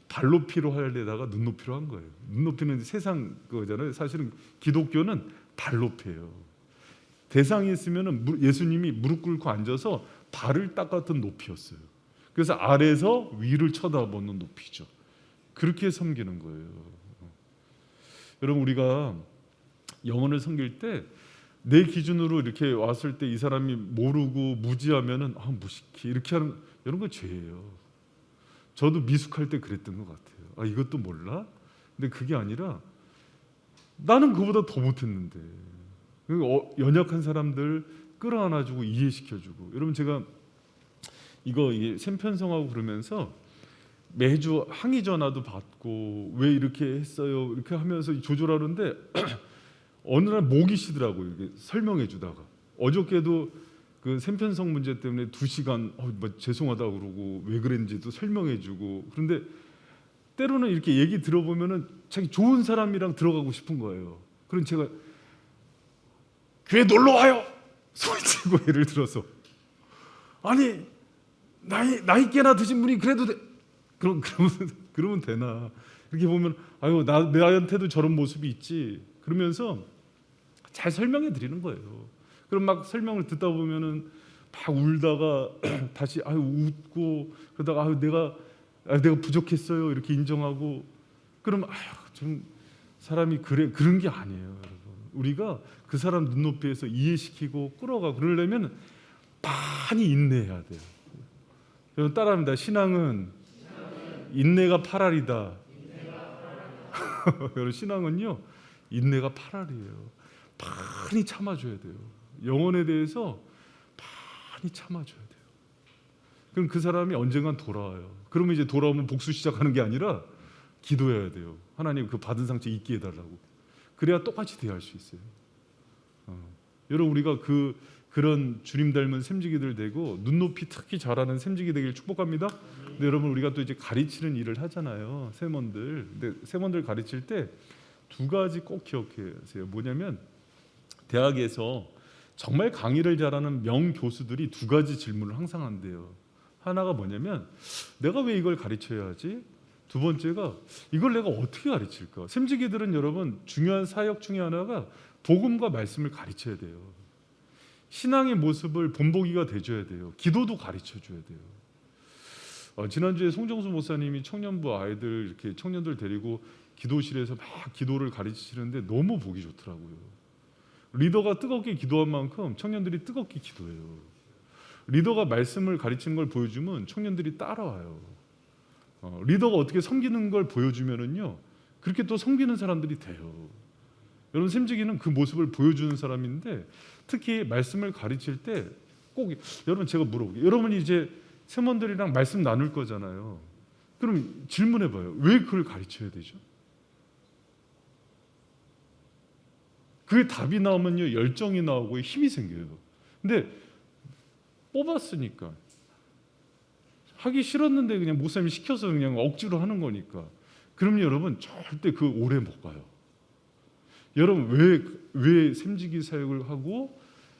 발높이로 하려다가 눈높이로 한 거예요. 눈높이는 세상 거잖아요. 사실은 기독교는 발높이에요. 대상이 있으면 예수님이 무릎 꿇고 앉아서 발을 닦았던 높이였어요. 그래서 아래에서 위를 쳐다보는 높이죠. 그렇게 섬기는 거예요. 여러분 우리가 영혼을 섬길 때 내 기준으로 이렇게 왔을 때 이 사람이 모르고 무지하면은 무식해 이렇게 하는 이런 거 죄예요. 저도 미숙할 때 그랬던 것 같아요. 이것도 몰라? 근데 그게 아니라 나는 그보다 더 못했는데 연약한 사람들 끌어안아주고 이해시켜주고. 여러분 제가 이거 샘편성하고 그러면서 매주 항의 전화도 받고 왜 이렇게 했어요 이렇게 하면서 조절하는데 어느 날 목이 쉬더라고요. 이게 설명해 주다가 어저께도 그 샘편성 문제 때문에 2시간 뭐 죄송하다고 그러고 왜 그랬는지도 설명해 주고. 그런데 때로는 이렇게 얘기 들어보면은 자기 좋은 사람이랑 들어가고 싶은 거예요. 그럼 제가 교회 놀러 와요 소리치고 예를 들어서 아니 나이 꽤나 드신 분이 그래도 그러면 되나 이렇게 보면 아유 나한테도 저런 모습이 있지 그러면서 잘 설명해 드리는 거예요. 그럼 막 설명을 듣다 보면은 막 울다가 다시 아유 웃고 그러다가 아유 내가 부족했어요 이렇게 인정하고. 그럼 아유 좀 사람이 그런 게 아니에요, 여러분. 우리가 그 사람 눈높이에서 이해시키고 끌어가 그러려면 많이 인내해야 돼요. 여러분 따라합니다. 신앙은 인내가 8알이다. 여러분 신앙은요 인내가 8알이에요. 많이 참아줘야 돼요. 영혼에 대해서 많이 참아줘야 돼요. 그럼 그 사람이 언젠간 돌아와요. 그러면 이제 돌아오면 복수 시작하는 게 아니라 기도해야 돼요. 하나님 그 받은 상처 잊게 해달라고. 그래야 똑같이 대할 수 있어요. 여러분 우리가 그런 주님 닮은 샘지기들 되고 눈높이 특히 잘하는 샘지기 되길 축복합니다. 근데 여러분 우리가 또 이제 가르치는 일을 하잖아요. 세몬들. 근데 세몬들 가르칠 때 2가지 꼭 기억하세요. 뭐냐면 대학에서 정말 강의를 잘하는 명 교수들이 2가지 질문을 항상 한대요. 하나가 뭐냐면 내가 왜 이걸 가르쳐야 하지? 2번째가 이걸 내가 어떻게 가르칠까? 샘지기들은 여러분 중요한 사역 중에 하나가 복음과 말씀을 가르쳐야 돼요. 신앙의 모습을 본보기가 돼줘야 돼요. 기도도 가르쳐줘야 돼요. 지난주에 송정수 목사님이 청년부 아이들 이렇게 청년들 데리고 기도실에서 막 기도를 가르치시는데 너무 보기 좋더라고요. 리더가 뜨겁게 기도한 만큼 청년들이 뜨겁게 기도해요. 리더가 말씀을 가르치는 걸 보여주면 청년들이 따라와요. 리더가 어떻게 섬기는 걸 보여주면은요 그렇게 또 섬기는 사람들이 돼요. 여러분 샘지기는 그 모습을 보여주는 사람인데 특히 말씀을 가르칠 때 꼭 여러분 제가 물어볼게요. 여러분이 이제 세몬들이랑 말씀 나눌 거잖아요. 그럼 질문해봐요. 왜 그걸 가르쳐야 되죠? 그게 답이 나오면요 열정이 나오고 힘이 생겨요. 근데 뽑았으니까 하기 싫었는데 그냥 목사님이 시켜서 그냥 억지로 하는 거니까. 그럼 여러분 절대 그 오래 못 가요. 여러분 왜 샘지기 사역을 하고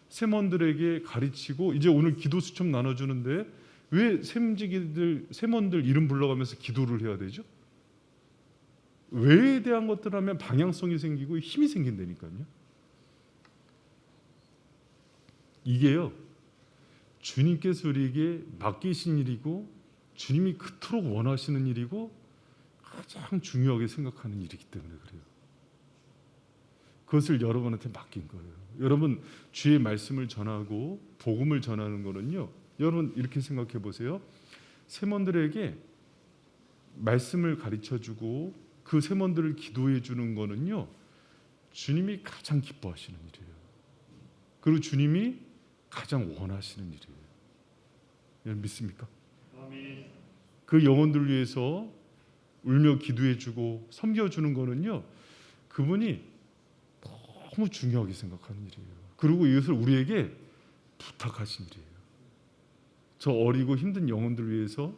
세몬들에게 가르치고 이제 오늘 기도 수첩 나눠주는데 왜 세몬들 이름 불러가면서 기도를 해야 되죠? 왜에 대한 것들 하면 방향성이 생기고 힘이 생긴다니까요. 이게요 주님께서 우리에게 맡기신 일이고 주님이 그토록 원하시는 일이고 가장 중요하게 생각하는 일이기 때문에 그래요. 그것을 여러분한테 맡긴 거예요. 여러분 주의 말씀을 전하고 복음을 전하는 거는요 여러분 이렇게 생각해 보세요. 세몬들에게 말씀을 가르쳐주고 그 세몬들을 기도해 주는 거는요 주님이 가장 기뻐하시는 일이에요. 그리고 주님이 가장 원하시는 일이에요. 여러분 믿습니까? 아멘. 그 영혼들 위해서 울며 기도해주고 섬겨주는 거는요 그분이 너무 중요하게 생각하는 일이에요. 그리고 이것을 우리에게 부탁하신 일이에요. 저 어리고 힘든 영혼들 위해서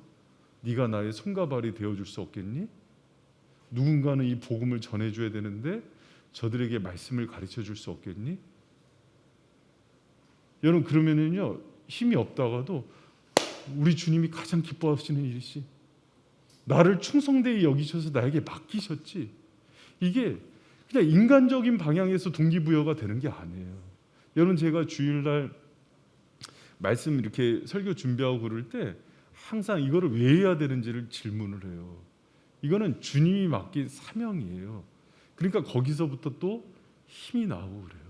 네가 나의 손과 발이 되어줄 수 없겠니? 누군가는 이 복음을 전해줘야 되는데 저들에게 말씀을 가르쳐줄 수 없겠니? 여러분 그러면은요 힘이 없다가도 우리 주님이 가장 기뻐하시는 일이지. 나를 충성되이 여기셔서 나에게 맡기셨지. 이게 그냥 인간적인 방향에서 동기부여가 되는 게 아니에요. 여러분 제가 주일날 말씀 이렇게 설교 준비하고 그럴 때 항상 이거를 왜 해야 되는지를 질문을 해요. 이거는 주님이 맡긴 사명이에요. 그러니까 거기서부터 또 힘이 나오고 그래요.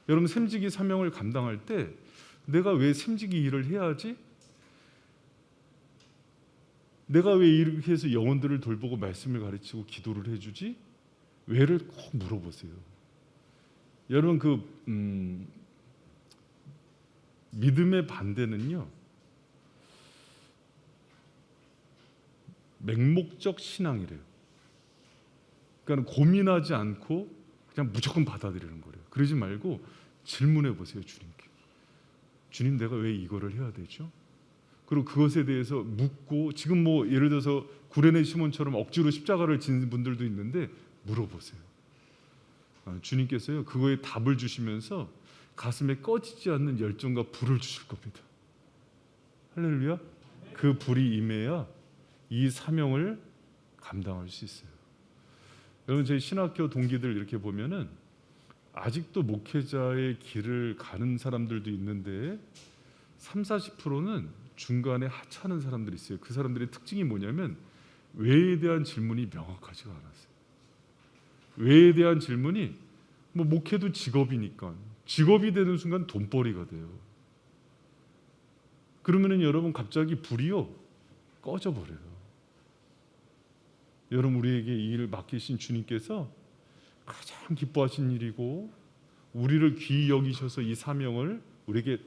여러분 샘지기 사명을 감당할 때 내가 왜 샘지기 일을 해야 하지? 내가 왜 이렇게 해서 영혼들을 돌보고 말씀을 가르치고 기도를 해주지? 왜를 꼭 물어보세요. 여러분 믿음의 반대는요 맹목적 신앙이래요. 그러니까 고민하지 않고 그냥 무조건 받아들이는 거래요. 그러지 말고 질문해 보세요, 주님께. 주님, 내가 왜 이거를 해야 되죠? 그리고 그것에 대해서 묻고, 지금 뭐 예를 들어서 구레네 시몬처럼 억지로 십자가를 지는 분들도 있는데 물어보세요. 주님께서요, 그거에 답을 주시면서 가슴에 꺼지지 않는 열정과 불을 주실 겁니다. 할렐루야. 그 불이 임해야 이 사명을 감당할 수 있어요. 여러분, 저희 신학교 동기들 이렇게 보면은 아직도 목회자의 길을 가는 사람들도 있는데 30-40%는 중간에 하찮은 사람들이 있어요. 그 사람들의 특징이 뭐냐면 왜에 대한 질문이 명확하지가 않았어요. 왜에 대한 질문이, 뭐 목회도 직업이니까, 직업이 되는 순간 돈벌이가 돼요. 그러면은 여러분 갑자기 불이요 꺼져버려요. 여러분, 우리에게 이 일을 맡기신 주님께서 가장 기뻐하신 일이고 우리를 귀히 여기셔서 이 사명을 우리에게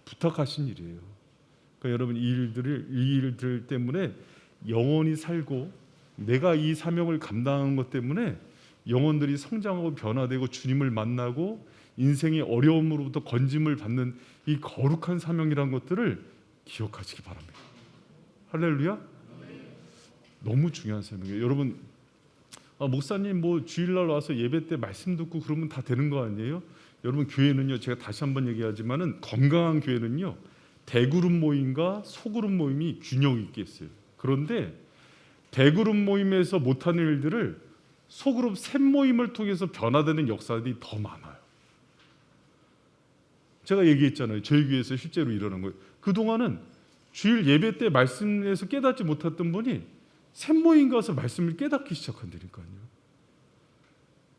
부탁하신 일이에요. 그러니까 여러분, 이 일들 때문에 영혼이 살고 내가 이 사명을 감당하는 것 때문에 영혼들이 성장하고 변화되고 주님을 만나고 인생의 어려움으로부터 건짐을 받는 이 거룩한 사명이라는 것들을 기억하시기 바랍니다. 할렐루야. 너무 중요한 사명이에요. 여러분, 목사님 뭐 주일날 와서 예배 때 말씀 듣고 그러면 다 되는 거 아니에요? 여러분, 교회는요, 제가 다시 한번 얘기하지만은 건강한 교회는요, 대그룹 모임과 소그룹 모임이 균형 있게 있어요. 그런데 대그룹 모임에서 못하는 일들을 소그룹 셋 모임을 통해서 변화되는 역사들이 더 많아요. 제가 얘기했잖아요. 저희 교회에서 실제로 일어난 거예요. 그동안은 주일 예배 때 말씀에서 깨닫지 못했던 분이 셋 모임 가서 말씀을 깨닫기 시작한다니까요.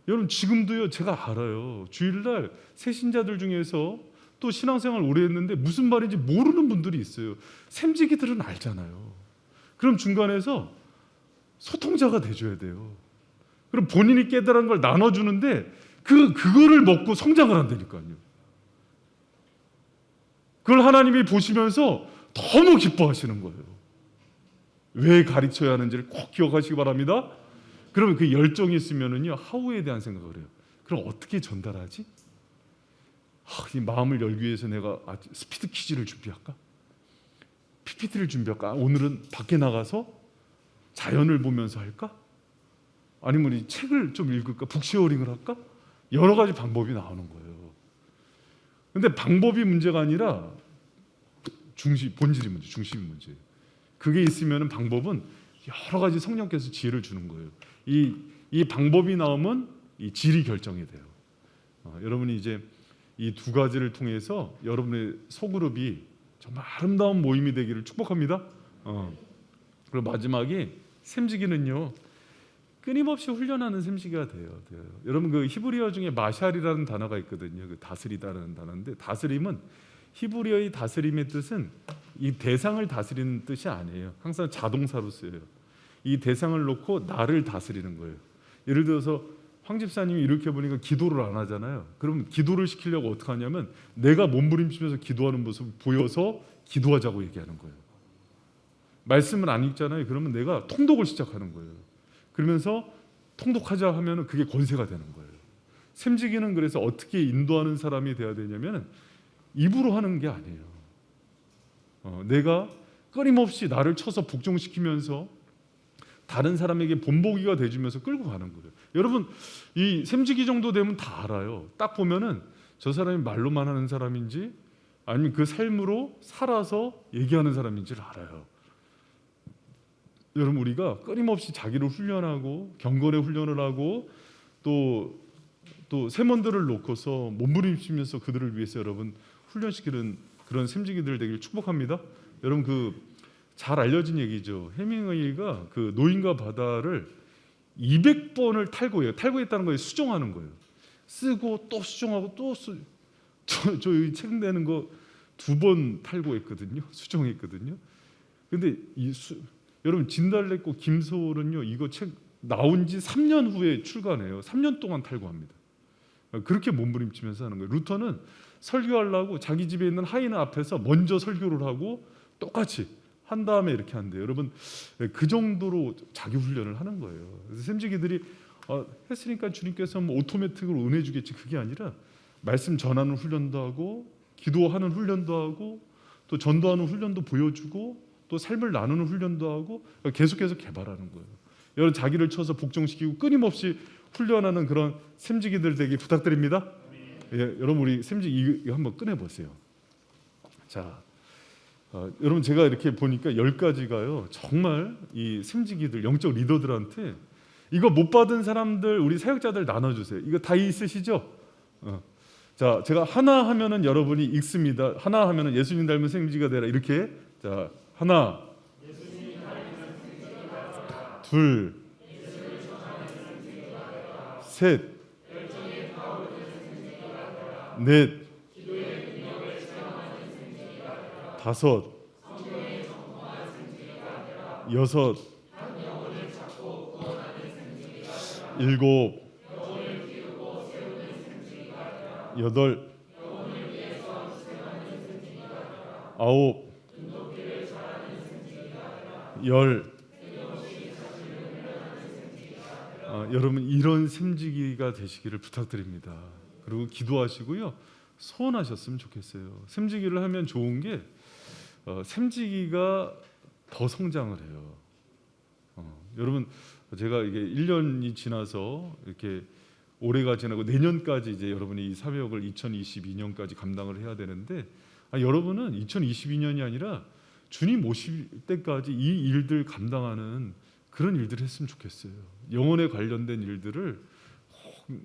여러분, 지금도요, 제가 알아요. 주일날 새신자들 중에서 또 신앙생활 오래 했는데 무슨 말인지 모르는 분들이 있어요. 샘지기들은 알잖아요. 그럼 중간에서 소통자가 돼줘야 돼요. 그럼 본인이 깨달은 걸 나눠주는데 그거를 먹고 성장을 한다니까요. 그걸 하나님이 보시면서 너무 기뻐하시는 거예요. 왜 가르쳐야 하는지를 꼭 기억하시기 바랍니다. 그러면 그 열정이 있으면은요, 하우에 대한 생각을 해요. 그럼 어떻게 전달하지? 이 마음을 열기 위해서 내가 스피드 퀴즈를 준비할까? PPT를 준비할까? 오늘은 밖에 나가서 자연을 보면서 할까? 아니면 이 책을 좀 읽을까? 북쉐어링을 할까? 여러 가지 방법이 나오는 거예요. 근데 방법이 문제가 아니라 본질이 문제, 중심이 문제예요. 그게 있으면 방법은 여러 가지 성령께서 지혜를 주는 거예요. 이 방법이 나오면 이 질이 결정이 돼요. 여러분이 이제 이 두 가지를 통해서 여러분의 소그룹이 정말 아름다운 모임이 되기를 축복합니다. 그리고 마지막에 샘지기는요, 끊임없이 훈련하는 샘지기가 돼요. 여러분, 그 히브리어 중에 마샬이라는 단어가 있거든요. 그 다스리다라는 단어인데, 다스림은 히브리어의 다스림의 뜻은 이 대상을 다스리는 뜻이 아니에요. 항상 자동사로 쓰여요. 이 대상을 놓고 나를 다스리는 거예요. 예를 들어서 황 집사님이 이렇게 보니까 기도를 안 하잖아요. 그럼 기도를 시키려고 어떻게 하냐면 내가 몸부림치면서 기도하는 모습을 보여서 기도하자고 얘기하는 거예요. 말씀을 안 읽잖아요. 그러면 내가 통독을 시작하는 거예요. 그러면서 통독하자 하면 그게 권세가 되는 거예요. 샘지기는 그래서 어떻게 인도하는 사람이 돼야 되냐면 입으로 하는 게 아니에요. 내가 끊임없이 나를 쳐서 복종시키면서 다른 사람에게 본보기가 돼주면서 끌고 가는 거예요. 여러분, 이 샘지기 정도 되면 다 알아요. 딱 보면은 저 사람이 말로만 하는 사람인지 아니면 그 삶으로 살아서 얘기하는 사람인지를 알아요. 여러분, 우리가 끊임없이 자기를 훈련하고 경건의 훈련을 하고 또 세먼들을 놓고서 몸부림치면서 그들을 위해서 여러분 훈련시키는 그런 샘지기들 되길 축복합니다. 여러분, 그 잘 알려진 얘기죠. 해밍웨이가 그 노인과 바다를 200번을 탈고해요. 탈고했다는 거예요. 수정하는 거예요. 쓰고 또 수정하고 또 저 이 책 내는 거 2번 탈고했거든요. 수정했거든요. 근데 여러분, 진달래꽃 김소월은요, 이거 책 나온 지 3년 후에 출간해요. 3년 동안 탈고합니다. 그렇게 몸부림치면서 하는 거예요. 루터는 설교하려고 자기 집에 있는 하이나 앞에서 먼저 설교를 하고 똑같이 한 다음에 이렇게 한대요. 여러분 그 정도로 자기 훈련을 하는 거예요. 그래서 샘지기들이 했으니까 주님께서 뭐 오토매틱으로 은혜 주겠지, 그게 아니라 말씀 전하는 훈련도 하고 기도하는 훈련도 하고 또 전도하는 훈련도 보여주고 또 삶을 나누는 훈련도 하고 계속해서 개발하는 거예요. 여러분 자기를 쳐서 복종시키고 끊임없이 훈련하는 그런 샘지기들 되기 부탁드립니다. 예, 여러분 우리 샘지기 이거 한번 꺼내보세요. 자, 여러분 제가 이렇게 보니까 10가지가요 정말 이 샘지기들 영적 리더들한테 이거 못 받은 사람들 우리 사역자들 나눠주세요. 이거 다 있으시죠? 자, 제가 하나 하면은 여러분이 읽습니다. 하나 하면은 예수님 닮은 샘지기가 되라 이렇게. 자, 하나, 둘, 셋, 넷, 다섯, 여섯, 일곱, 여덟, 아홉, 열. 여러분 이런 샘지기가 되시기를 부탁드립니다. 그리고 기도하시고요. 소원하셨으면 좋겠어요. 샘지기를 하면 좋은 게 샘지기가 더 성장을 해요. 여러분 제가 이게 1년이 지나서 이렇게 올해가 지나고 내년까지 이제 여러분이 이 사역을 2022년까지 감당을 해야 되는데 여러분은 2022년이 아니라 주님 오실 때까지 이 일들 감당하는 그런 일들을 했으면 좋겠어요. 영혼에 관련된 일들을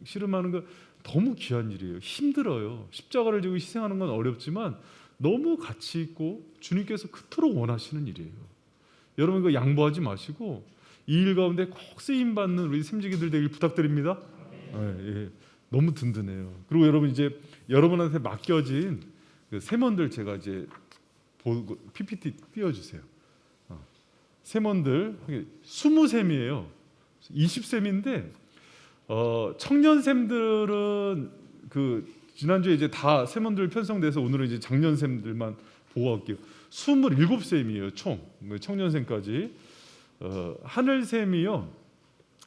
씨름하는 거 너무 귀한 일이에요. 힘들어요. 십자가를 지고 희생하는 건 어렵지만 너무 가치 있고 주님께서 그토록 원하시는 일이에요. 여러분 이거 양보하지 마시고 이 일 가운데 꼭 쓰임 받는 우리 샘지기들 되길 부탁드립니다. 예, 너무 든든해요. 그리고 여러분 이제 여러분한테 맡겨진 그 세먼들 제가 이제 PPT 띄워주세요. 세먼들 20셈이에요. 20셈인데 청년샘들은 그 지난주에 이제 다 세먼들 편성돼서 오늘은 이제 장년샘들만 보고 갈게요. 27셈이에요 총 청년샘까지. 하늘샘이요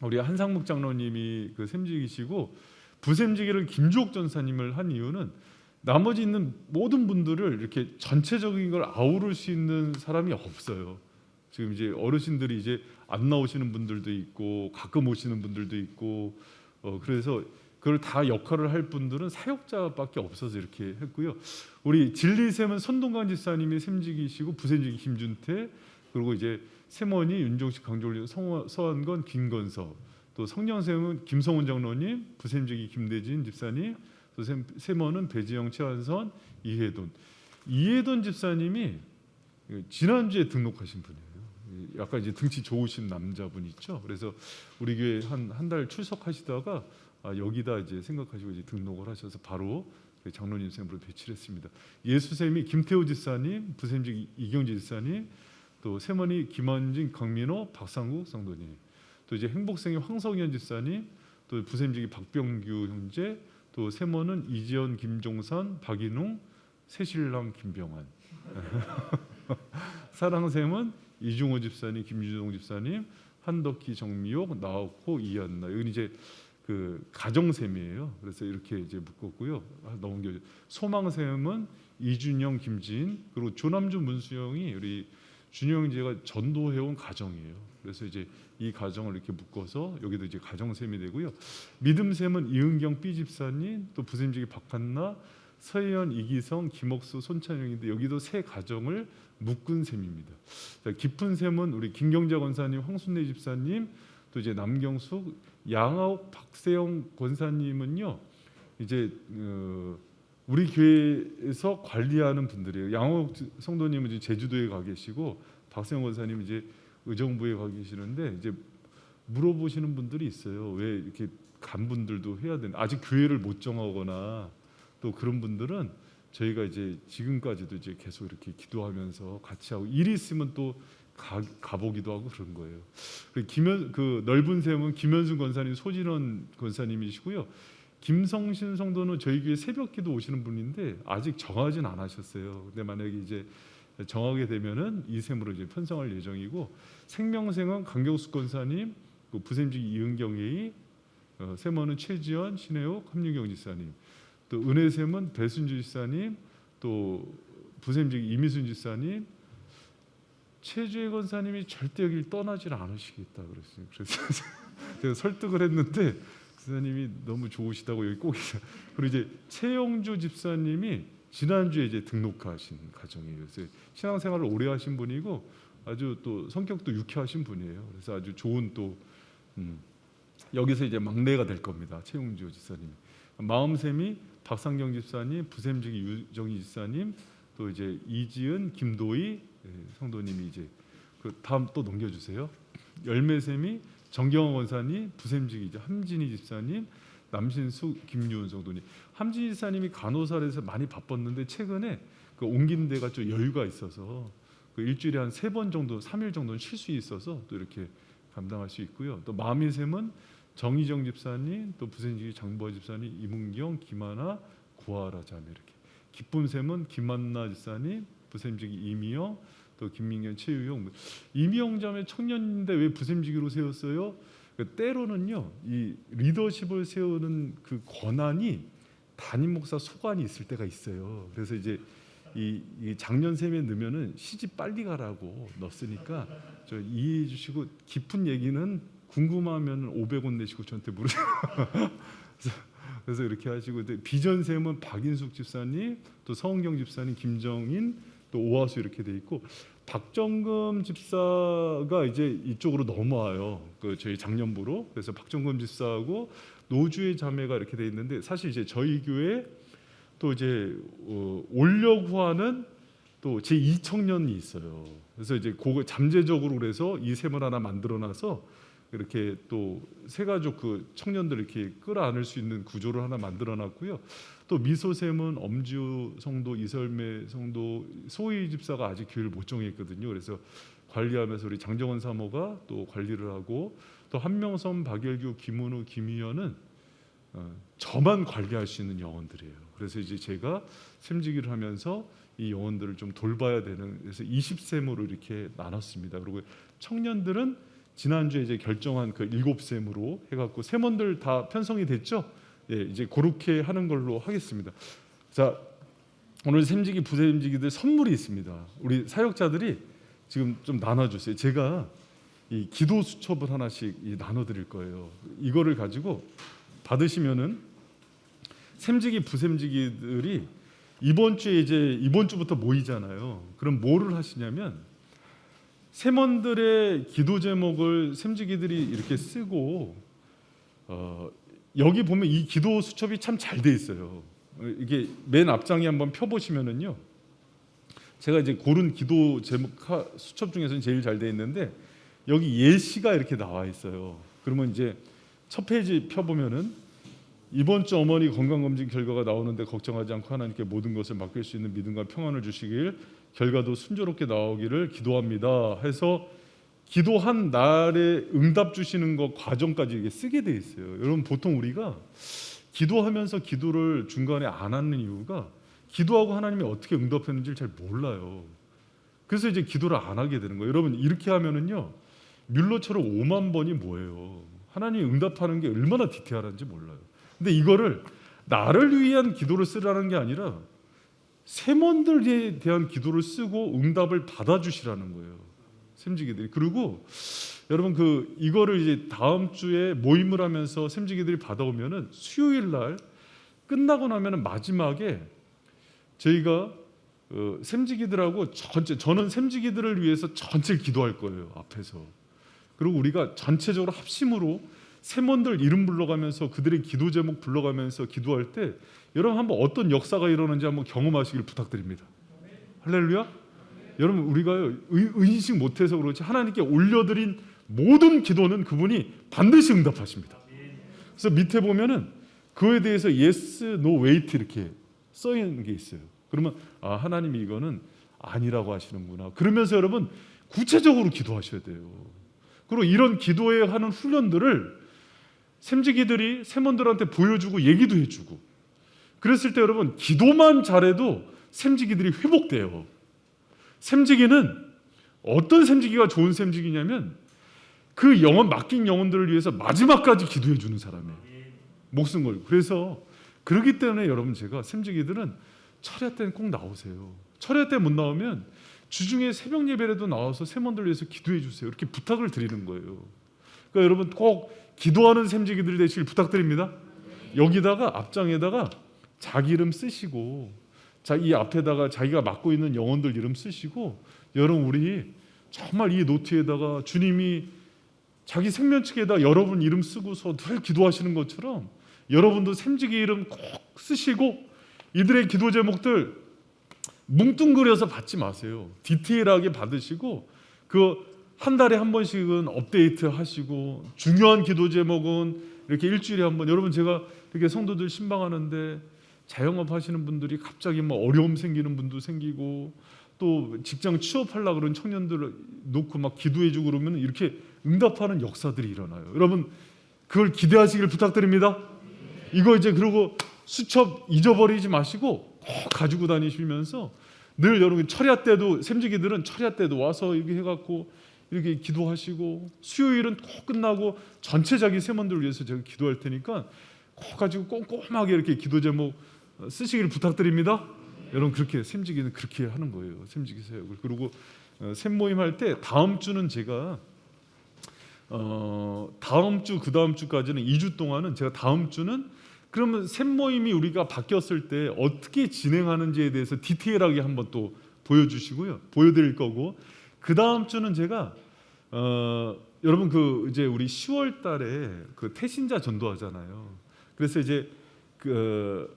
우리 한상묵 장로님이 그 샘지기시고 부샘지기를 김주옥 전사님을 한 이유는 나머지 있는 모든 분들을 이렇게 전체적인 걸 아우를 수 있는 사람이 없어요. 지금 이제 어르신들이 이제 안 나오시는 분들도 있고 가끔 오시는 분들도 있고 그래서 그걸 다 역할을 할 분들은 사역자밖에 없어서 이렇게 했고요. 우리 진리샘은 손동관 집사님이 샘지기시고 부샘지기 김준태, 그리고 이제 세먼이 윤종식 강조올리 서한건 김건서, 또 성령샘은 김성훈 장로님, 부샘지기 김대진 집사님, 또 세먼은 배지영 최한선 이해돈 집사님이 지난주에 등록하신 분이에요. 약간 이제 등치 좋으신 남자분 있죠. 그래서 우리 교회 한 달 출석하시다가 여기다 이제 생각하시고 이제 등록을 하셔서 바로 장로님 샘으로 배치를 했습니다. 예수샘이 김태호 집사님, 부샘지기 이경재 집사님, 또 세먼이 김원진, 강민호, 박상국 성도님, 또 이제 행복생의 황성현 집사님, 또 부샘지기 박병규 형제, 또 세먼은 이지연, 김종선, 박인웅, 새신랑 김병환. 사랑샘은 이중호 집사님, 김유동 집사님, 한덕희, 정미옥, 나옥호, 이한나. 이건 이제 그 가정샘이에요. 그래서 이렇게 이제 묶었고요. 넘겨. 소망샘은 이준영, 김진, 그리고 조남주, 문수영이 우리 준영 제가 전도해온 가정이에요. 그래서 이제 이 가정을 이렇게 묶어서 여기도 이제 가정샘이 되고요. 믿음샘은 이은경 B 집사님, 또 부샘지기 박한나, 서혜연, 이기성, 김옥수, 손찬영인데 여기도 세 가정을 묶은 셈입니다. 깊은 셈은 우리 김경자 권사님, 황순례 집사님, 또 이제 남경숙, 양아옥, 박세영 권사님은요 이제 우리 교회에서 관리하는 분들이에요. 양옥 성도님은 이제 제주도에 가 계시고 박세영 권사님은 이제 의정부에 가 계시는데 이제 물어보시는 분들이 있어요. 왜 이렇게 간 분들도 해야 되나? 아직 교회를 못 정하거나 또 그런 분들은 저희가 이제 지금까지도 이제 계속 이렇게 기도하면서 같이 하고 일이 있으면 또 가보기도 하고 그런 거예요. 그 넓은 셈은 김현순 권사님, 소진원 권사님이시고요. 김성신 성도는 저희 교회 새벽기도 오시는 분인데 아직 정하진 않으셨어요. 근데 만약에 이제 정하게 되면은 이 셈으로 이제 편성할 예정이고, 생명샘은 강경수 권사님, 그 부셈지기 이은경 회의, 세머는 최지연, 신혜옥, 함윤경 지사님, 또 은혜샘은 배순주 지사님, 또 부셈지기 이미순 지사님, 최주혜 권사님이 절대 여기를 떠나질 않으시겠다 그랬어요. 그래서 제가 설득을 했는데 지사님이 너무 좋으시다고 여기 꼭 있어요. 그리고 이제 최영주 집사님이 지난주에 이제 등록하신 가정이에요. 그래서 신앙생활을 오래 하신 분이고 아주 또 성격도 유쾌하신 분이에요. 그래서 아주 좋은 또 여기서 이제 막내가 될 겁니다. 최영주 집사님. 마음샘이 박상경 집사님, 부셈지기 유정희 집사님, 또 이제 이지은, 김도희 성도님이 이제 그 다음 또 넘겨주세요. 열매샘이 정경원 원사님, 부셈지기 이제 함진희 집사님, 남신수, 김유은 성도님. 함진희 집사님이 간호사에서 많이 바빴는데 최근에 그 옮긴 데가 좀 여유가 있어서 그 일주일에 한 3번 정도, 3일 정도는 쉴 수 있어서 또 이렇게 감당할 수 있고요. 또 마음의 샘은 정희정 집사님, 또 부셈지기 장보아 집사님, 이문경, 김하나, 구하라 자매 이렇게. 기쁨 샘은 김한나 집사님, 부셈지기 이미영, 또 김민경, 최유영. 이미영 자매 청년인데 왜 부셈지기로 세웠어요? 때로는요, 이 리더십을 세우는 그 권한이 담임 목사 소관이 있을 때가 있어요. 그래서 이제 이 장년샘에 넣으면은 시집 빨리 가라고 넣었으니까 저 이해해 주시고, 깊은 얘기는 궁금하면 500원 내시고 저한테 물으세요. 그래서 이렇게 하시고, 비전샘은 박인숙 집사님, 또 서은경 집사님, 김정인, 또 오하수 이렇게 돼 있고, 박정금 집사가 이제 이쪽으로 넘어와요. 그 저희 장년부로. 그래서 박정금 집사하고 노주의 자매가 이렇게 돼 있는데, 사실 이제 저희 교회 또 이제 오려고 하는 또 제 2청년이 있어요. 그래서 이제 그거 잠재적으로 그래서 이 셈을 하나 만들어놔서 이렇게 또 세 가족 그 청년들 이렇게 끌어안을 수 있는 구조를 하나 만들어놨고요. 또 미소샘은 엄지우 성도, 이설매 성도, 소희 집사가 아직 교회를 못 정했거든요. 그래서 관리하면서 우리 장정원 사모가 또 관리를 하고, 또 한명선, 박열규, 김은우, 김희연은 저만 관리할 수 있는 영혼들이에요. 그래서 이제 제가 샘지기를 하면서 이 영혼들을 좀 돌봐야 되는, 그래서 20셈으로 이렇게 나눴습니다. 그리고 청년들은 지난주에 이제 결정한 그 7셈으로 해갖고 셈원들 다 편성이 됐죠. 예, 이제 그렇게 하는 걸로 하겠습니다. 자, 오늘 셈지기 부셈지기들 선물이 있습니다. 우리 사역자들이 지금 좀 나눠주세요. 제가 이 기도 수첩을 하나씩 나눠드릴 거예요. 이거를 가지고 받으시면은 셈지기 부셈지기들이 이번 주에 이제 이번 주부터 모이잖아요. 그럼 뭐를 하시냐면 셈원들의 기도 제목을 셈지기들이 이렇게 쓰고, 여기 보면 이 기도 수첩이 참 잘 돼 있어요. 이게 맨 앞장에 한번 펴보시면은요, 제가 이제 고른 기도 제목 수첩 중에서는 제일 잘 돼 있는데 여기 예시가 이렇게 나와 있어요. 그러면 이제 첫 페이지 펴보면은 이번 주 어머니 건강검진 결과가 나오는데 걱정하지 않고 하나님께 모든 것을 맡길 수 있는 믿음과 평안을 주시길, 결과도 순조롭게 나오기를 기도합니다 해서 기도한 날에 응답 주시는 거 과정까지 이게 쓰게 돼 있어요. 여러분, 보통 우리가 기도하면서 기도를 중간에 안 하는 이유가 기도하고 하나님이 어떻게 응답했는지를 잘 몰라요. 그래서 이제 기도를 안 하게 되는 거예요. 여러분, 이렇게 하면은요, 뮬러처럼 5만 번이 뭐예요? 하나님이 응답하는 게 얼마나 디테일한지 몰라요. 근데 이거를 나를 위한 기도를 쓰라는 게 아니라 셈원들에 대한 기도를 쓰고 응답을 받아주시라는 거예요, 셈지기들이. 그리고 여러분, 이거를 이제 다음 주에 모임을 하면서 셈지기들이 받아오면은 수요일 날 끝나고 나면은 마지막에 저희가 셈지기들하고 저는 셈지기들을 위해서 전체 기도할 거예요, 앞에서. 그리고 우리가 전체적으로 합심으로 셈원들 이름 불러가면서 그들의 기도 제목 불러가면서 기도할 때 여러분 한번 어떤 역사가 일어나는지 한번 경험하시길 부탁드립니다. 할렐루야. 여러분, 우리가 의식 못해서 그렇지 하나님께 올려드린 모든 기도는 그분이 반드시 응답하십니다. 그래서 밑에 보면은 그에 대해서 yes, no, wait 이렇게 써 있는 게 있어요. 그러면 하나님이 이거는 아니라고 하시는구나. 그러면서 여러분 구체적으로 기도하셔야 돼요. 그리고 이런 기도에 하는 훈련들을 셈지기들이 셈원들한테 보여주고 얘기도 해주고, 그랬을 때 여러분 기도만 잘해도 셈지기들이 회복돼요. 샘지기는 어떤 샘지기가 좋은 샘지기냐면 그 영혼 맡긴 영혼들을 위해서 마지막까지 기도해 주는 사람이에요. 목숨 걸고. 그래서 그렇기 때문에 여러분 제가 샘지기들은 철야 때는 꼭 나오세요. 철야 때 못 나오면 주중에 새벽 예배라도 나와서 세몬들 위해서 기도해 주세요. 이렇게 부탁을 드리는 거예요. 그러니까 여러분 꼭 기도하는 샘지기들이 되시길 부탁드립니다. 여기다가 앞장에다가 자기 이름 쓰시고 이 앞에다가 자기가 맡고 있는 영혼들 이름 쓰시고 여러분 우리 정말 이 노트에다가 주님이 자기 생명책에다 여러분 이름 쓰고서 늘 기도하시는 것처럼 여러분도 샘지기 이름 꼭 쓰시고 이들의 기도 제목들 뭉뚱그려서 받지 마세요. 디테일하게 받으시고 그 한 달에 한 번씩은 업데이트 하시고 중요한 기도 제목은 이렇게 일주일에 한 번. 여러분 제가 이렇게 성도들 신방하는데 자영업 하시는 분들이 갑자기 뭐 어려움 생기는 분도 생기고 또 직장 취업하려고 그러는 청년들을 놓고 막 기도해주고 그러면 이렇게 응답하는 역사들이 일어나요. 여러분 그걸 기대하시길 부탁드립니다. 이거 이제 그리고 수첩 잊어버리지 마시고 꼭 가지고 다니시면서 늘 여러분 철야 때도 샘지기들은 철야 때도 와서 이렇게 해갖고 이렇게 기도하시고 수요일은 꼭 끝나고 전체 자기 세몬들을 위해서 제가 기도할 테니까 꼭 가지고 꼼꼼하게 이렇게 기도 제목 쓰시기를 부탁드립니다. 여러분 그렇게 샘지기는 그렇게 하는 거예요. 샘지기 사역을. 그리고 샘 모임 할 때 다음 주는 제가 다음 주 그 다음 주까지는 2주 동안은 제가 다음 주는 그러면 샘 모임이 우리가 바뀌었을 때 어떻게 진행하는지에 대해서 디테일하게 한번 또 보여주시고요. 보여드릴 거고 그 다음 주는 제가 여러분 그 이제 우리 10월 달에 그 태신자 전도하잖아요. 그래서 이제 그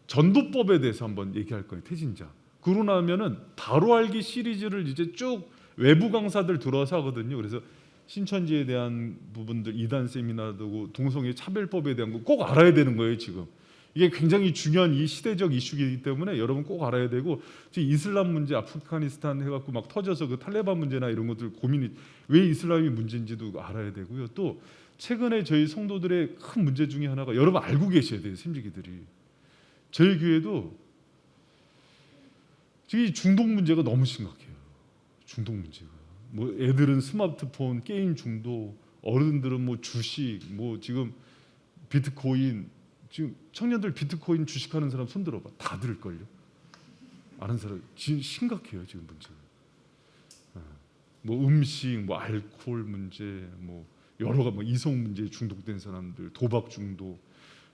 전도법에 대해서 한번 얘기할 거예요. 태신자. 그러고 나면은 바로 알기 시리즈를 이제 쭉 외부 강사들 들어와서 하거든요. 그래서 신천지에 대한 부분들 2단 세미나도 동성애 차별법에 대한 거 꼭 알아야 되는 거예요. 지금 이게 굉장히 중요한 이 시대적 이슈이기 때문에 여러분 꼭 알아야 되고 지금 이슬람 문제 아프가니스탄 해갖고 막 터져서 그 탈레반 문제나 이런 것들 고민이 왜 이슬람이 문제인지도 알아야 되고요. 또 최근에 저희 성도들의 큰 문제 중에 하나가 여러분 알고 계셔야 돼요. 샘지기들이 저희 교회도 지금 중독 문제가 너무 심각해요. 중독 문제가 뭐 애들은 스마트폰 게임 중독, 어른들은 뭐 주식, 뭐 지금 비트코인 지금 청년들 비트코인 주식하는 사람 손 들어봐. 다 들을걸요. 아는 사람 지금 심각해요. 지금 문제가. 뭐 음식, 뭐 알코올 문제, 뭐 여러 가지 뭐 이성 문제에 중독된 사람들, 도박 중독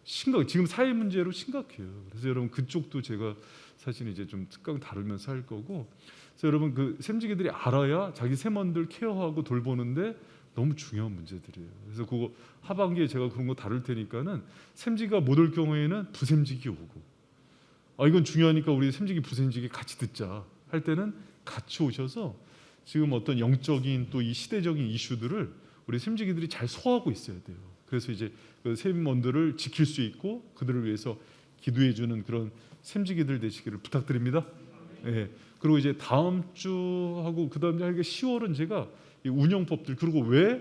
심각. 지금 사회 문제로 심각해요. 그래서 여러분 그쪽도 제가 사실 이제 좀 특강 다루면서 할 거고. 그래서 여러분 그 샘지기들이 알아야 자기 세먼들 케어하고 돌보는데 너무 중요한 문제들이에요. 그래서 그거 하반기에 제가 그런 거 다룰 테니까는 샘지기가 못 올 경우에는 부샘지기 오고 이건 중요하니까 우리 샘지기 부샘지기 같이 듣자 할 때는 같이 오셔서 지금 어떤 영적인 또 이 시대적인 이슈들을 우리 샘지기들이 잘 소화하고 있어야 돼요. 그래서 이제 그 샘원들을 지킬 수 있고 그들을 위해서 기도해 주는 그런 샘지기들 되시기를 부탁드립니다. 예. 그리고 이제 다음 주하고 그다음 주 10월은 제가 이 운영법들 그리고 왜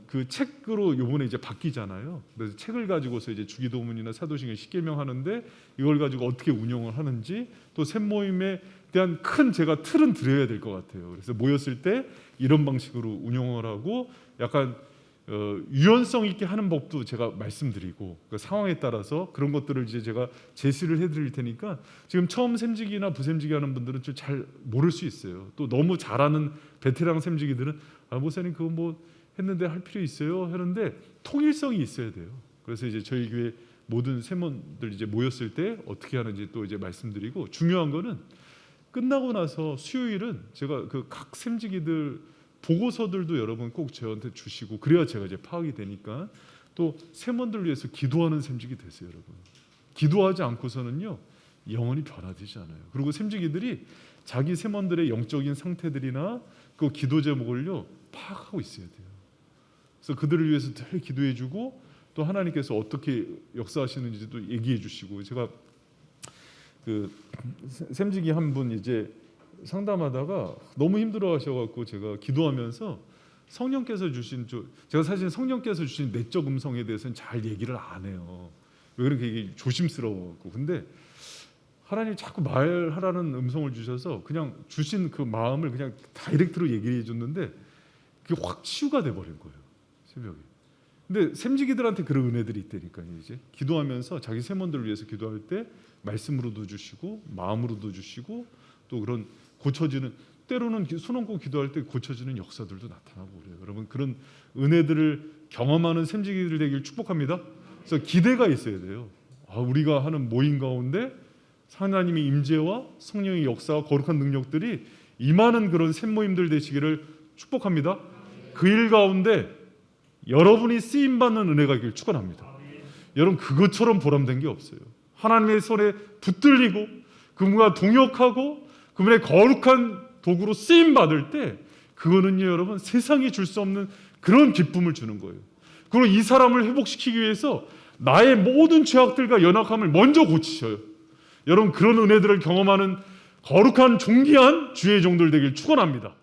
그 책으로 요번에 이제 바뀌잖아요. 그래서 책을 가지고서 이제 주기도문이나 사도신경 10계명 하는데 이걸 가지고 어떻게 운영을 하는지 또 샘 모임에 대한 큰 제가 틀은 드려야 될 것 같아요. 그래서 모였을 때 이런 방식으로 운영을 하고 약간 유연성 있게 하는 법도 제가 말씀드리고 그 상황에 따라서 그런 것들을 이제 제가 제시를 해드릴 테니까 지금 처음 샘지기나 부샘지기 하는 분들은 좀 잘 모를 수 있어요. 또 너무 잘하는 베테랑 샘지기들은 목사님 그거 뭐 했는데 할 필요 있어요 하는데 통일성이 있어야 돼요. 그래서 이제 저희 교회 모든 샘원들 이제 모였을 때 어떻게 하는지 또 이제 말씀드리고 중요한 거는 끝나고 나서 수요일은 제가 그 각 샘지기들 보고서들도 여러분 꼭 저한테 주시고 그래야 제가 이제 파악이 되니까 또 샘원들 위해서 기도하는 샘지기 되세요, 여러분. 기도하지 않고서는요 영원히 변화되지 않아요. 그리고 샘지기들이 자기 샘원들의 영적인 상태들이나 그 기도 제목을요 파악하고 있어야 돼요. 그래서 그들을 위해서 늘 기도해주고 또 하나님께서 어떻게 역사하시는지도 얘기해 주시고 제가 그 샘지기 한 분 이제 상담하다가 너무 힘들어하셔갖고 제가 기도하면서 성령께서 주신 제가 사실 성령께서 주신 내적 음성에 대해서는 잘 얘기를 안 해요. 왜 그렇게 조심스러워갖고 근데 하나님이 자꾸 말하라는 음성을 주셔서 그냥 주신 그 마음을 그냥 다이렉트로 얘기해 줬는데 그게 확 치유가 돼 버린 거예요, 새벽에. 근데 샘지기들한테 그런 은혜들이 있다니까요. 이제 기도하면서 자기 세몬들을 위해서 기도할 때 말씀으로도 주시고 마음으로도 주시고 또 그런 고쳐지는, 때로는 손 얹고 기도할 때 고쳐지는 역사들도 나타나고 그래요. 여러분, 그런 은혜들을 경험하는 샘지기들 되길 축복합니다. 그래서 기대가 있어야 돼요. 우리가 하는 모임 가운데 하나님의 임재와 성령의 역사와 거룩한 능력들이 임하는 그런 샘모임들 되시기를 축복합니다. 그 일 가운데 여러분이 쓰임받는 은혜가 있기를 축원합니다. 여러분, 그것처럼 보람된 게 없어요. 하나님의 손에 붙들리고 그분과 동역하고 그분의 거룩한 도구로 쓰임받을 때 그거는요, 여러분, 세상이 줄 수 없는 그런 기쁨을 주는 거예요. 그리고 이 사람을 회복시키기 위해서 나의 모든 죄악들과 연약함을 먼저 고치셔요. 여러분, 그런 은혜들을 경험하는 거룩한 존귀한 주의 종들 되길 축원합니다.